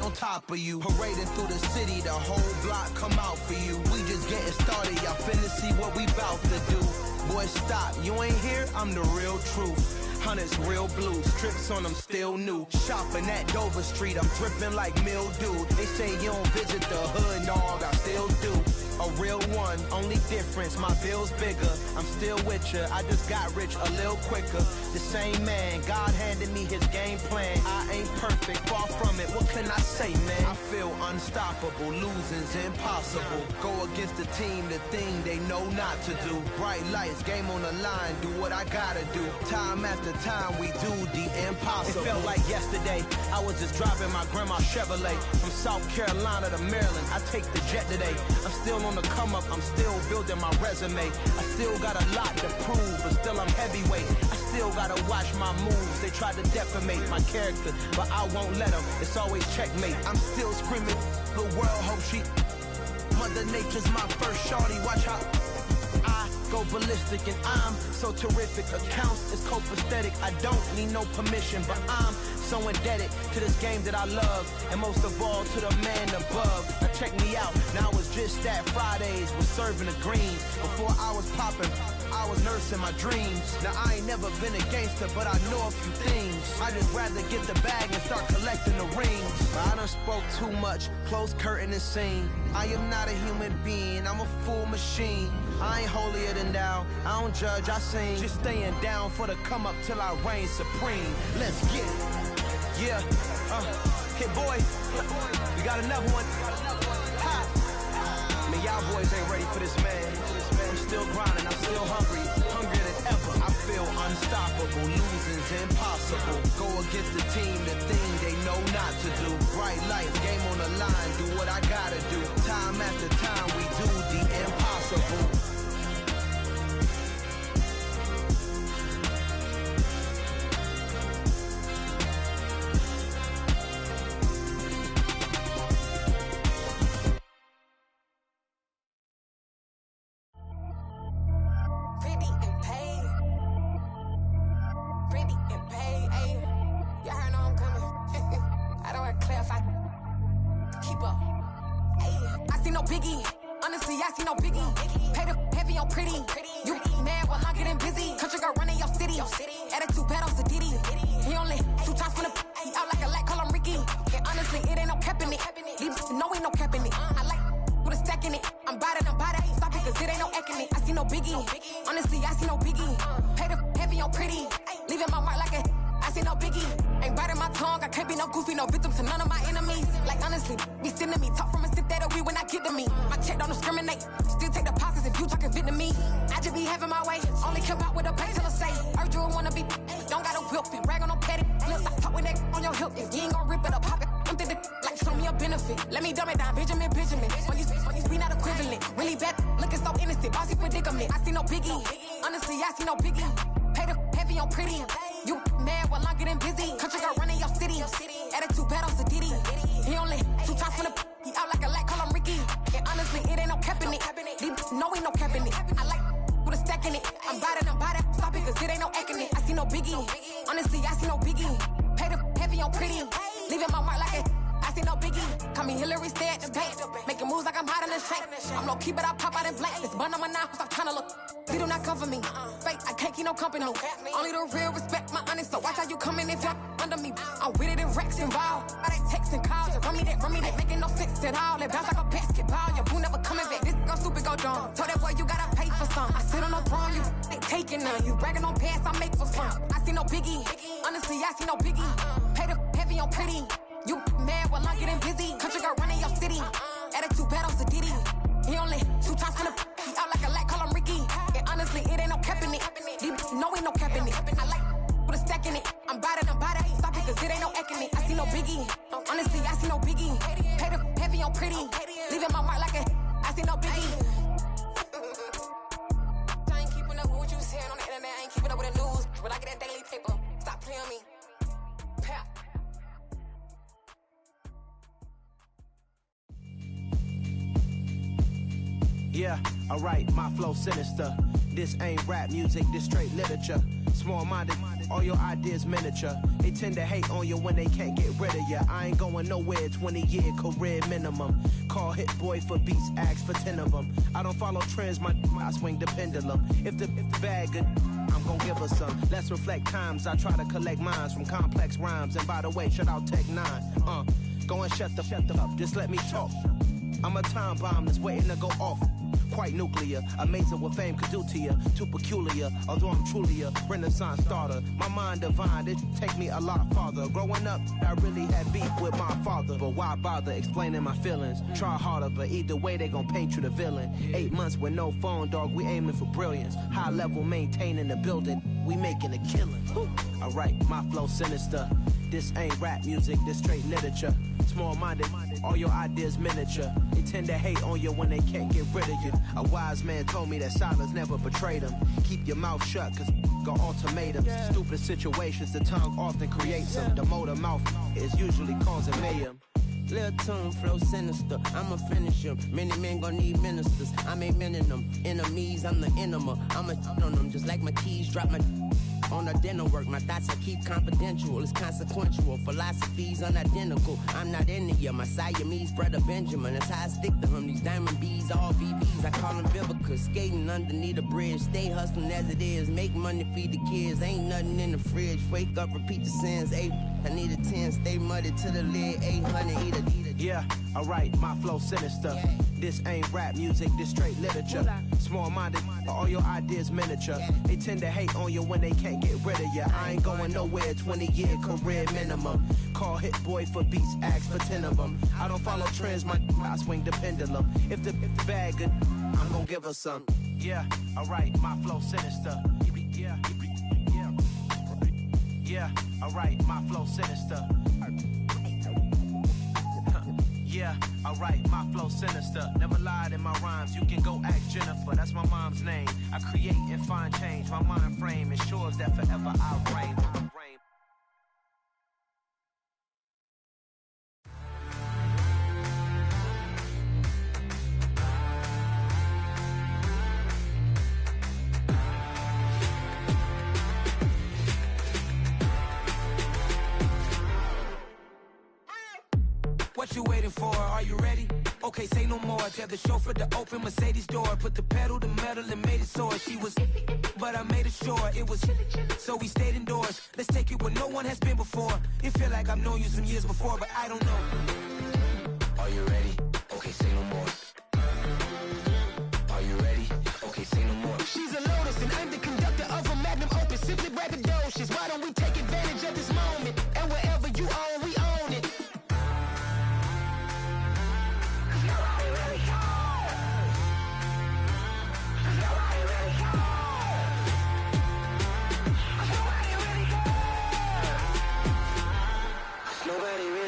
on top of you. Parading through the city, the whole block come out for you. We just getting started, y'all finna see what we bout to do. Boy, stop, you ain't here, I'm the real truth. Hunters, real blue, strips on them still new. Shopping at Dover Street, I'm dripping like mildew. They say you don't visit the hood, dog, I still do. A real one, only difference, my bill's bigger. I'm still with ya, I just got rich a little quicker. The same man, God handed me his game plan. I ain't perfect. perfect, far from it, what can I say, man? I feel unstoppable, losing's impossible. Go against the team, the thing they know not to do. Bright lights, game on the line, do what I gotta do. Time after time, we do the impossible. It felt like yesterday, I was just driving my grandma's Chevrolet. From South Carolina to Maryland, I take the jet today. I'm still on the come up, I'm still building my resume. I still got a lot to prove, but still I'm heavyweight. I still gotta watch my moves. They try to defamate my character, but I won't let them. It's always checkmate. I'm still screaming, the world hope she. Mother Nature's my first shorty. Watch how I go ballistic, and I'm so terrific. Accounts is copacetic. I don't need no permission, but I'm so indebted to this game that I love, and most of all to the man above. Now check me out. Now it's just that Fridays was serving the greens. Before I was popping, I was nursing my dreams. Now I ain't never been a gangster, but I know a few things. I just rather get the bag and start collecting the rings. I done spoke too much, close curtain and scene. I am not a human being, I'm a full machine. I ain't holier than thou, I don't judge, I sing. Just staying down for the come up till I reign supreme. Let's get it. Yeah, Hit boy, we got another one. Ha. Man, y'all boys ain't ready for this, man. I'm still grinding, I'm still hungry, hungrier than ever. I feel unstoppable, losing's impossible. Go against the team, the thing they know not to do. Bright lights, game on the line, do what I gotta do. Time after time, we do the impossible. Only the real respect my honest, so watch how you coming if you're under me. I'm with it in Rex involved. All that text and calls, run me that, making no sense at all. They bounce like a basketball, your boo never coming back. This go stupid, go dumb. Told that boy you gotta pay for some. I sit on the throne, you ain't taking none. You bragging on past, I make for fun. I see no biggie, honestly, I see no biggie. Pay the heavy on pretty. You mad while I'm getting busy. Country girl running your city. Attitude bad on Diddy. He only 2 times from the he out like a light, call him Ricky. And honestly, it ain't no cap in it. No, ain't no cap in it. I like with a stack in it. I'm bad it. Stop it, cause it ain't no acting it. I see no biggie. Honestly, I see no biggie. Pay the heavy on pretty. Leaving my mark like a I see no biggie. I ain't keeping up with what you saying on the internet. I ain't keeping up with the news. But I get that daily paper. Stop playing me. Pap. Yeah, alright, my flow sinister. This ain't rap music, this straight literature. Small-minded, all your ideas miniature. They tend to hate on you when they can't get rid of you. I ain't going nowhere, 20-year career minimum. Call Hit Boy for beats, ask for 10 of them. I don't follow trends, I swing the pendulum. If the bag good, I'm gon' give her some. Let's reflect times, I try to collect minds from complex rhymes. And by the way, shout out Tech 9. Go and shut the up, just let me talk. I'm a time bomb that's waiting to go off. Quite nuclear, amazing what fame could do to you. Too peculiar, although I'm truly a renaissance starter. My mind divine, it take me a lot farther. Growing up, I really had beef with my father. But why bother explaining my feelings? Try harder, but either way they gon' paint you the villain. 8 months with no phone, dog, we aiming for brilliance. High level maintaining the building, we making a killing. Alright, my flow sinister. This ain't rap music, this straight literature. Small-minded, all your ideas miniature. They tend to hate on you when they can't get rid of you. A wise man told me that silence never betrayed him. Keep your mouth shut, cause got ultimatums. Stupid situations, the tongue often creates them. The motor mouth is usually causing mayhem. Lil' tune, flow sinister, I'ma finish him. Many men gon' need ministers, I'm aiming them. Enemies, I'm the enema, I'ma on them. Just like my keys, drop my on the dinner work. My thoughts I keep confidential, it's consequential. Philosophies unidentical, I'm not India. My Siamese brother Benjamin, that's how I stick to him. These diamond bees, all BBs, I call them Vivica. Skating underneath the bridge, stay hustling as it is. Make money, feed the kids, ain't nothing in the fridge. Wake up, repeat the sins, I need a 10, stay muddy to the lid, 800, eat it. Yeah, alright, my flow sinister. This ain't rap music, this straight literature. Small-minded, all your ideas miniature. They tend to hate on you when they can't get rid of you. I ain't going nowhere, 20-year career minimum. Call Hit Boy for beats, ask for 10 of them. I don't follow trends, I swing the pendulum. If the bag good, I'm gon' give her some. Yeah, alright, my flow sinister. Yeah, alright, my flow sinister. Yeah, alright, my flow sinister. Never lied in my rhymes, you can go ask Jennifer, that's my mom's name. I create and find change, my mind frame ensures that forever I reign. What you waiting for? Are you ready? Okay, say no more. Tell the chauffeur to open Mercedes door. Put the pedal to metal and made it soar. She was, but I made it sure it was. So we stayed indoors. Let's take it where no one has been before. It feel like I've known you some years before, but I don't know. Are you ready? Okay, say no more. Are you ready? Okay, say no more. She's a Lotus and I'm the conductor of a magnum opus. Simply braggadocious. Why don't we take advantage of this moment? And wherever you own, we own it.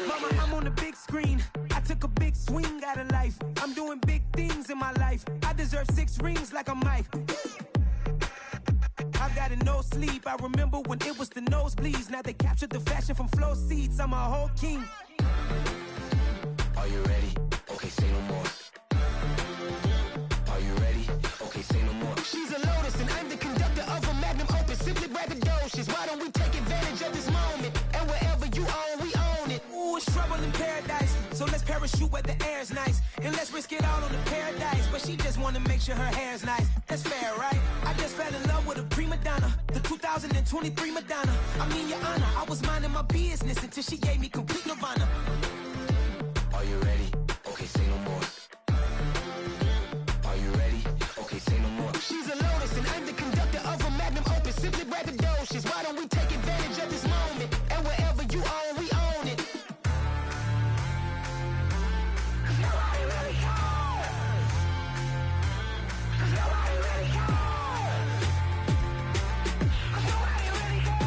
Mama, I'm on the big screen. I took a big swing out of life. I'm doing big things in my life. I deserve 6 rings like a Mike. I've got a no sleep. I remember when it was the nosebleeds. Now they captured the fashion from flow seats. I'm a whole king. Are you ready? Okay, say no more. Are you ready? Okay, say no more. She's a Lotus and I'm the conductor of a magnum opus. Simply braggadocious. Why don't we take advantage of this moment? And wherever you own, we own it. Ooh, it's trouble in paradise. So let's parachute where the air's nice. And let's risk it all on the paradise. But she just wanna make sure her hair's nice. That's fair, right? I just fell in love with a prima donna. The 2023 Madonna. I mean, your honor, I was minding my business until she gave me complete nirvana. Are you ready? Okay, say no more. Are you ready? Okay, say no more. She's a Lotus and I'm the conductor of a magnum opus. Simply braggadocious. Why don't we take advantage of this moment? And wherever you own, we own it. Nobody really cares. Nobody really cares. Nobody really cares.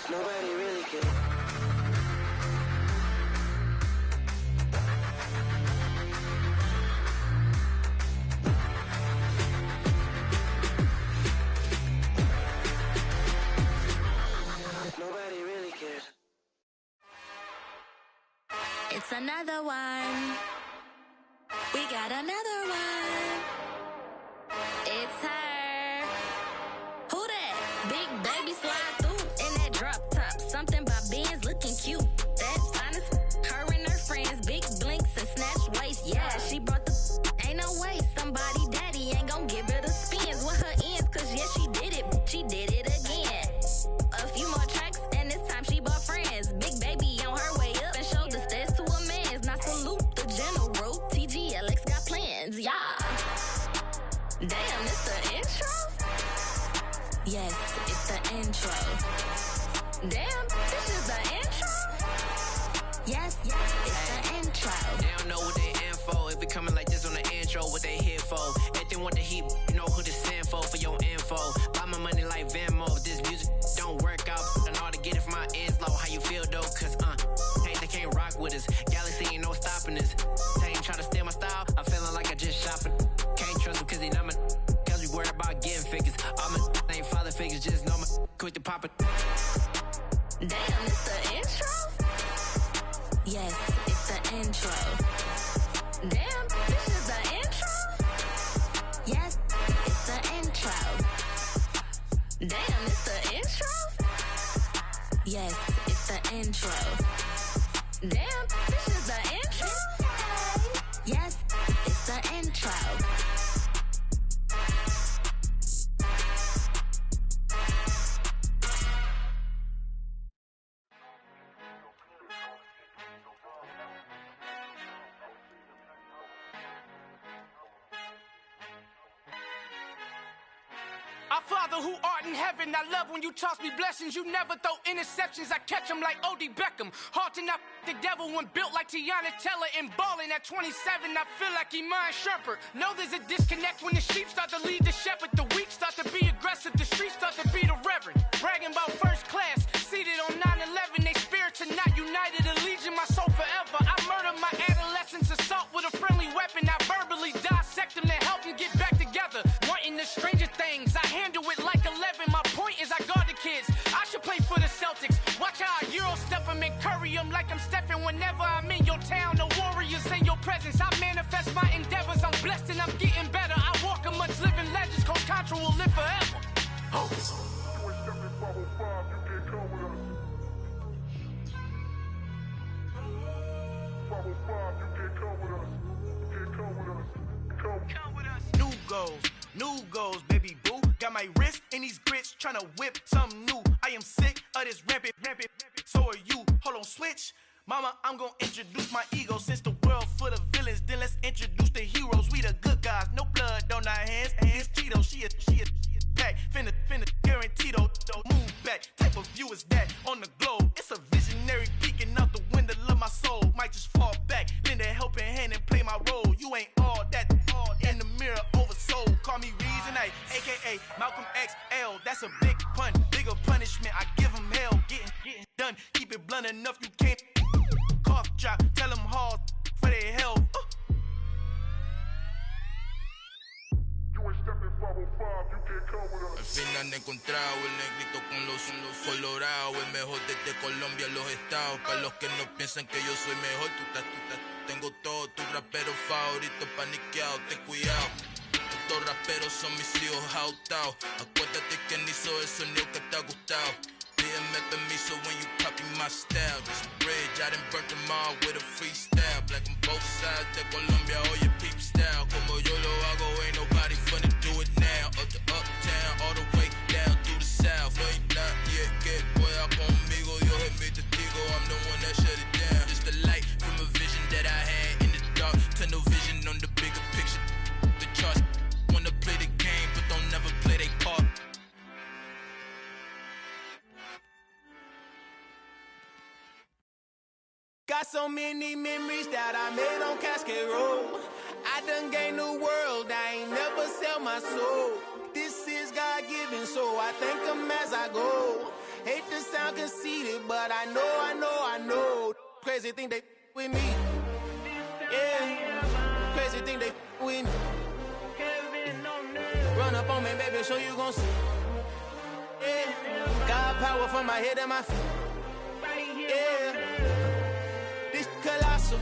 Nobody really cares. Nobody really cares. It's another one. We got another one. It's her. Who that? Big baby slide through in that drop top. Something about Benz looking cute. That's honest. Her and her friends, big blinks and snatch waist. Yeah, she brought the. Ain't no way somebody daddy ain't gon' give her the spins with her ends. Cause yeah, she did it. She did it again. A few more tracks and this time she bought friends. Big baby on her way up and showed the stairs to a man's. Not so Damn, this is the intro? Yes, it's the intro. They don't know what they in for. If we coming like this on the intro, what they here for? Everything want the heat, you know who to send for your info. Buy my money like Venmo. If this music don't work out, and all to get it from my ends low. How you feel though? Cause they can't rock with us. Galaxy ain't no stopping us. They ain't try to steal my style. I'm feeling like I just shot for. Can't trust him cause he not my. Cause we worried about getting figures. All my ain't father figures, just know my quick to pop it. Damn, it's the intro? Yes, it's the intro. Damn, this is the intro? Yes, it's the intro. Damn, it's the intro? Yes, it's the intro. Damn, this is the intro? Yes, it's the intro. Our Father who art in heaven, I love when you toss me blessings. You never throw interceptions, I catch them like O.D. Beckham. Hard to knock the devil when built like Tiana Teller and balling at 27, I feel like Iman Shumpert. Know there's a disconnect when the sheep start to lead the shepherd. The weak start to be aggressive, the streets start to be the reverend. Bragging about first class, seated on 9/11. They spirits are not united, allegiance my soul forever. I murdered my adolescence, assault with a friendly weapon. I verbally dissect them to help them get back together. Wanting the stranger things, I handle it like 11. My point is I guard the kids. I should play for the Celtics. Watch how I Euro step them and curry them like I'm stepping. Whenever I'm in your town, the warriors in your presence. I manifest my endeavors. I'm blessed and I'm getting better. I walk amongst living legends. Coach Contra will live forever. New goals, baby boo. Got my wrist in these grits, tryna whip something new. I am sick of this rampant. So are you. Hold on, switch. Mama, I'm gonna introduce my ego. Since the world full of villains, then let's introduce the heroes. We the good guys, no blood on our hands. Hands Tito, she a pack. Finna guarantee though. Move back. Type of view is that on the globe? It's a visionary peeking out the window of my soul. Might just fall back, lend a helping hand and play my role. You ain't all that in the mirror oversold. Call me Reason A, aka Malcolm XL. That's a big pun, bigger punishment. I give him hell, getting done. Keep it blunt enough, you can't cough drop. Tell them hard for their health. Al fin han encontrado el negrito con los colorados, el mejor desde Colombia, los estados. Para los que no piensan que yo soy mejor, tengo todo, tus raperos favoritos paniqueados, ten cuidado. Estos raperos son mis hijos jautados. Acuérdate que ni hizo el sonido que te ha gustado. Pídeme permiso when you copy my style. This bridge, I done burnt them all with a freestyle. Black on both sides de Colombia, oye peep style. Como yo lo hago, ain't nobody finna do it now. Up to uptown, all the way down through the south. No hay nadie que pueda conmigo. Dios es mi testigo, I'm the one that shut it down. Just the light from a vision that I had in the dark. Tunnel vision on the bigger picture. The charts wanna play the game, but don't never play their part. Got so many memories that I made on Cascade Road. I done gained the world, I ain't never sell my soul. This is God-given, so I thank him as I go. Hate to sound conceited, but I know. Crazy thing they with me. Yeah, crazy thing they with me. Run up on me, baby, show you gon' see. Yeah, God power from my head and my feet. Yeah. This colossal,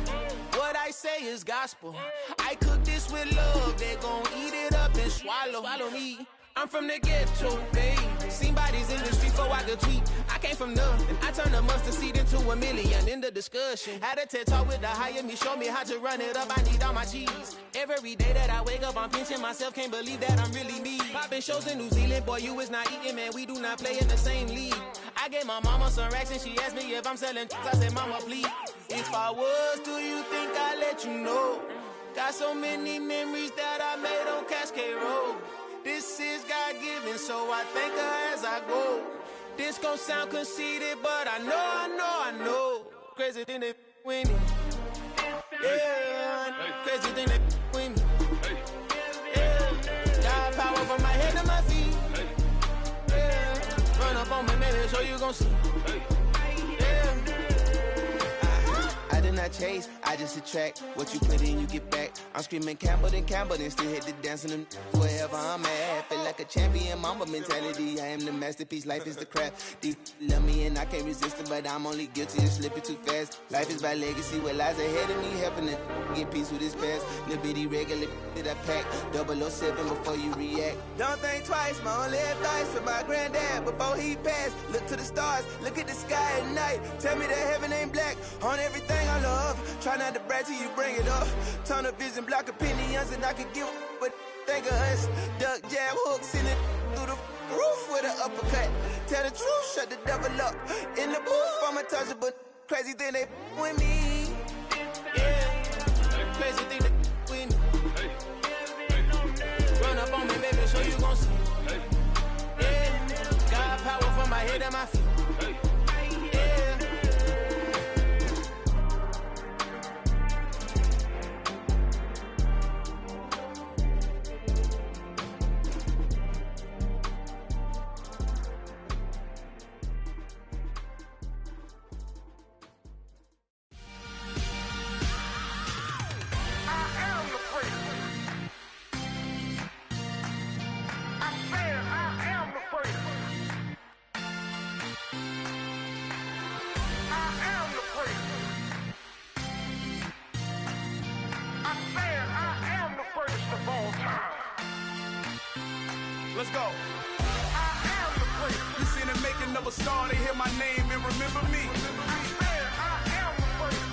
what I say is gospel. I cook this with love, they gon' eat it up and swallow me. I'm from the ghetto, babe. Seen bodies in the street so I could tweet. I came from nothing, I turned a mustard seed into a million. In the discussion, had a TED talk with the higher me, show me how to run it up, I need all my cheese. Every day that I wake up, I'm pinching myself, can't believe that I'm really me. Popping shows in New Zealand, boy, you is not eating, man, we do not play in the same league. I gave my mama some racks and she asked me if I'm selling. I said, mama, please. If I was, do you think I'd let you know? Got so many memories that I made on Cascade Road. This is God-given, so I thank her as I go. This gon' sound conceited, but I know. Crazy thing they with me. Yeah, crazy thing they with me. Yeah, got power from my head to my feet. Yeah, run up on me, baby, so you gon' see. I did not chase, I just attract. What you put in, you get back. I'm screaming Campbell, then still hit the dance and wherever I'm at. Feel like a champion, mamba mentality. I am the masterpiece, life is the craft. Deep love me and I can't resist it, but I'm only guilty of slipping too fast. Life is by legacy, what lies ahead of me, helping to get peace with this past. Little bitty regular that I pack, 007 before you react. Don't think twice, my only advice for my granddad before he passed. Look to the stars, look at the sky at night. Tell me that heaven ain't black on everything I love. Try not to brag till you bring it up. Tunnel vision, block opinions, and I could give but think of us. Duck, jab, hooks in it through the roof with an uppercut. Tell the truth, shut the devil up. In the booth, I'm untouchable. Crazy thing they with me. Yeah, crazy thing they with me. Run up on me, baby, so you gon' see. Yeah, got power from my head and my feet. Let's go. You seen the making of a star, they hear my name and remember me.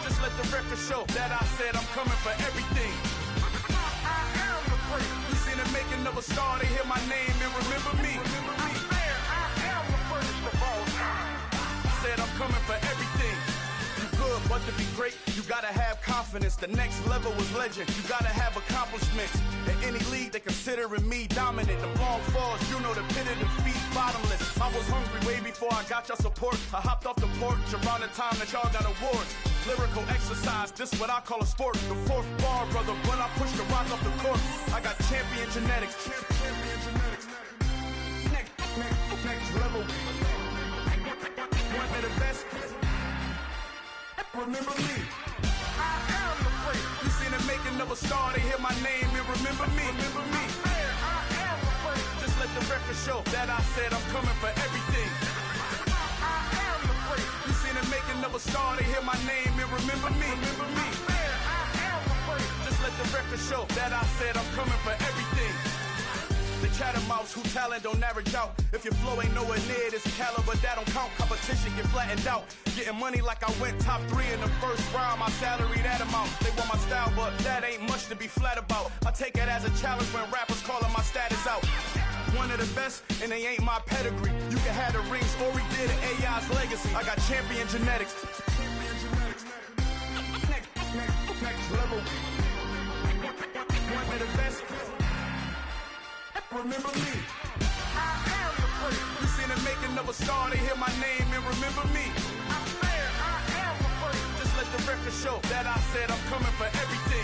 Just let the record show that I said I'm coming for everything. You seen the making of a star, they hear my name and remember me. Said I'm coming for everything. Good, but to be great, you gotta have confidence. The next level was legend. You gotta have accomplishments. In any league, they considering me dominant. The long falls, you know the pit of defeat, bottomless. I was hungry way before I got your support. I hopped off the porch around the time that y'all got awards. Lyrical exercise, this what I call a sport. The fourth bar, brother, when I push the rock off the court. I got champion genetics. Next level. One of the best. Remember me. I am the place. You seen the making of a star, they hear my name and remember me. Remember me. I am the place. Just let the record show that I said I'm coming for everything. I am the place. You seen the making of a star, they hear my name and remember me. Remember me. I am the place. Just let the record show that I said I'm coming for everything. The chattermouths who talent don't average out. If your flow ain't nowhere near this caliber, that don't count. Competition get flattened out. Getting money like I went top 3 in the first round. My salary that amount. They want my style, but that ain't much to be flat about. I take it as a challenge when rappers calling my status out. One of the best, and they ain't my pedigree. You can have the rings, or we did it, AI's legacy. I got champion genetics. Next level. One of the best. Remember me. I am the place. You seen the making of a star, they hear my name and remember me. I am the place. Just let the record show that I said I'm coming for everything.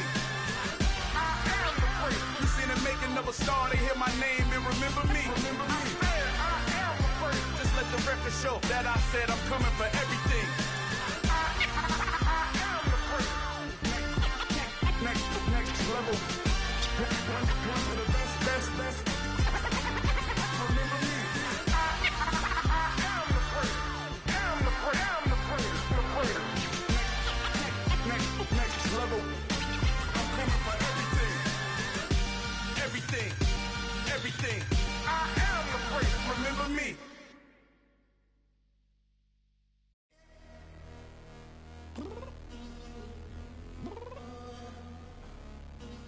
I am the place. You seen the making of a star, they hear my name and remember me. Remember me. I am the place. Just let the record show that I said I'm coming for everything. I am the place. Next level. One of the best. Everything. I am the place. Remember me.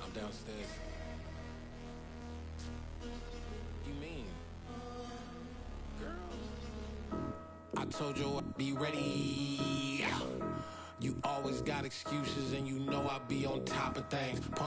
I'm downstairs. What you mean? Girl. I told you I'd be ready. You always got excuses and you know I be on top of things.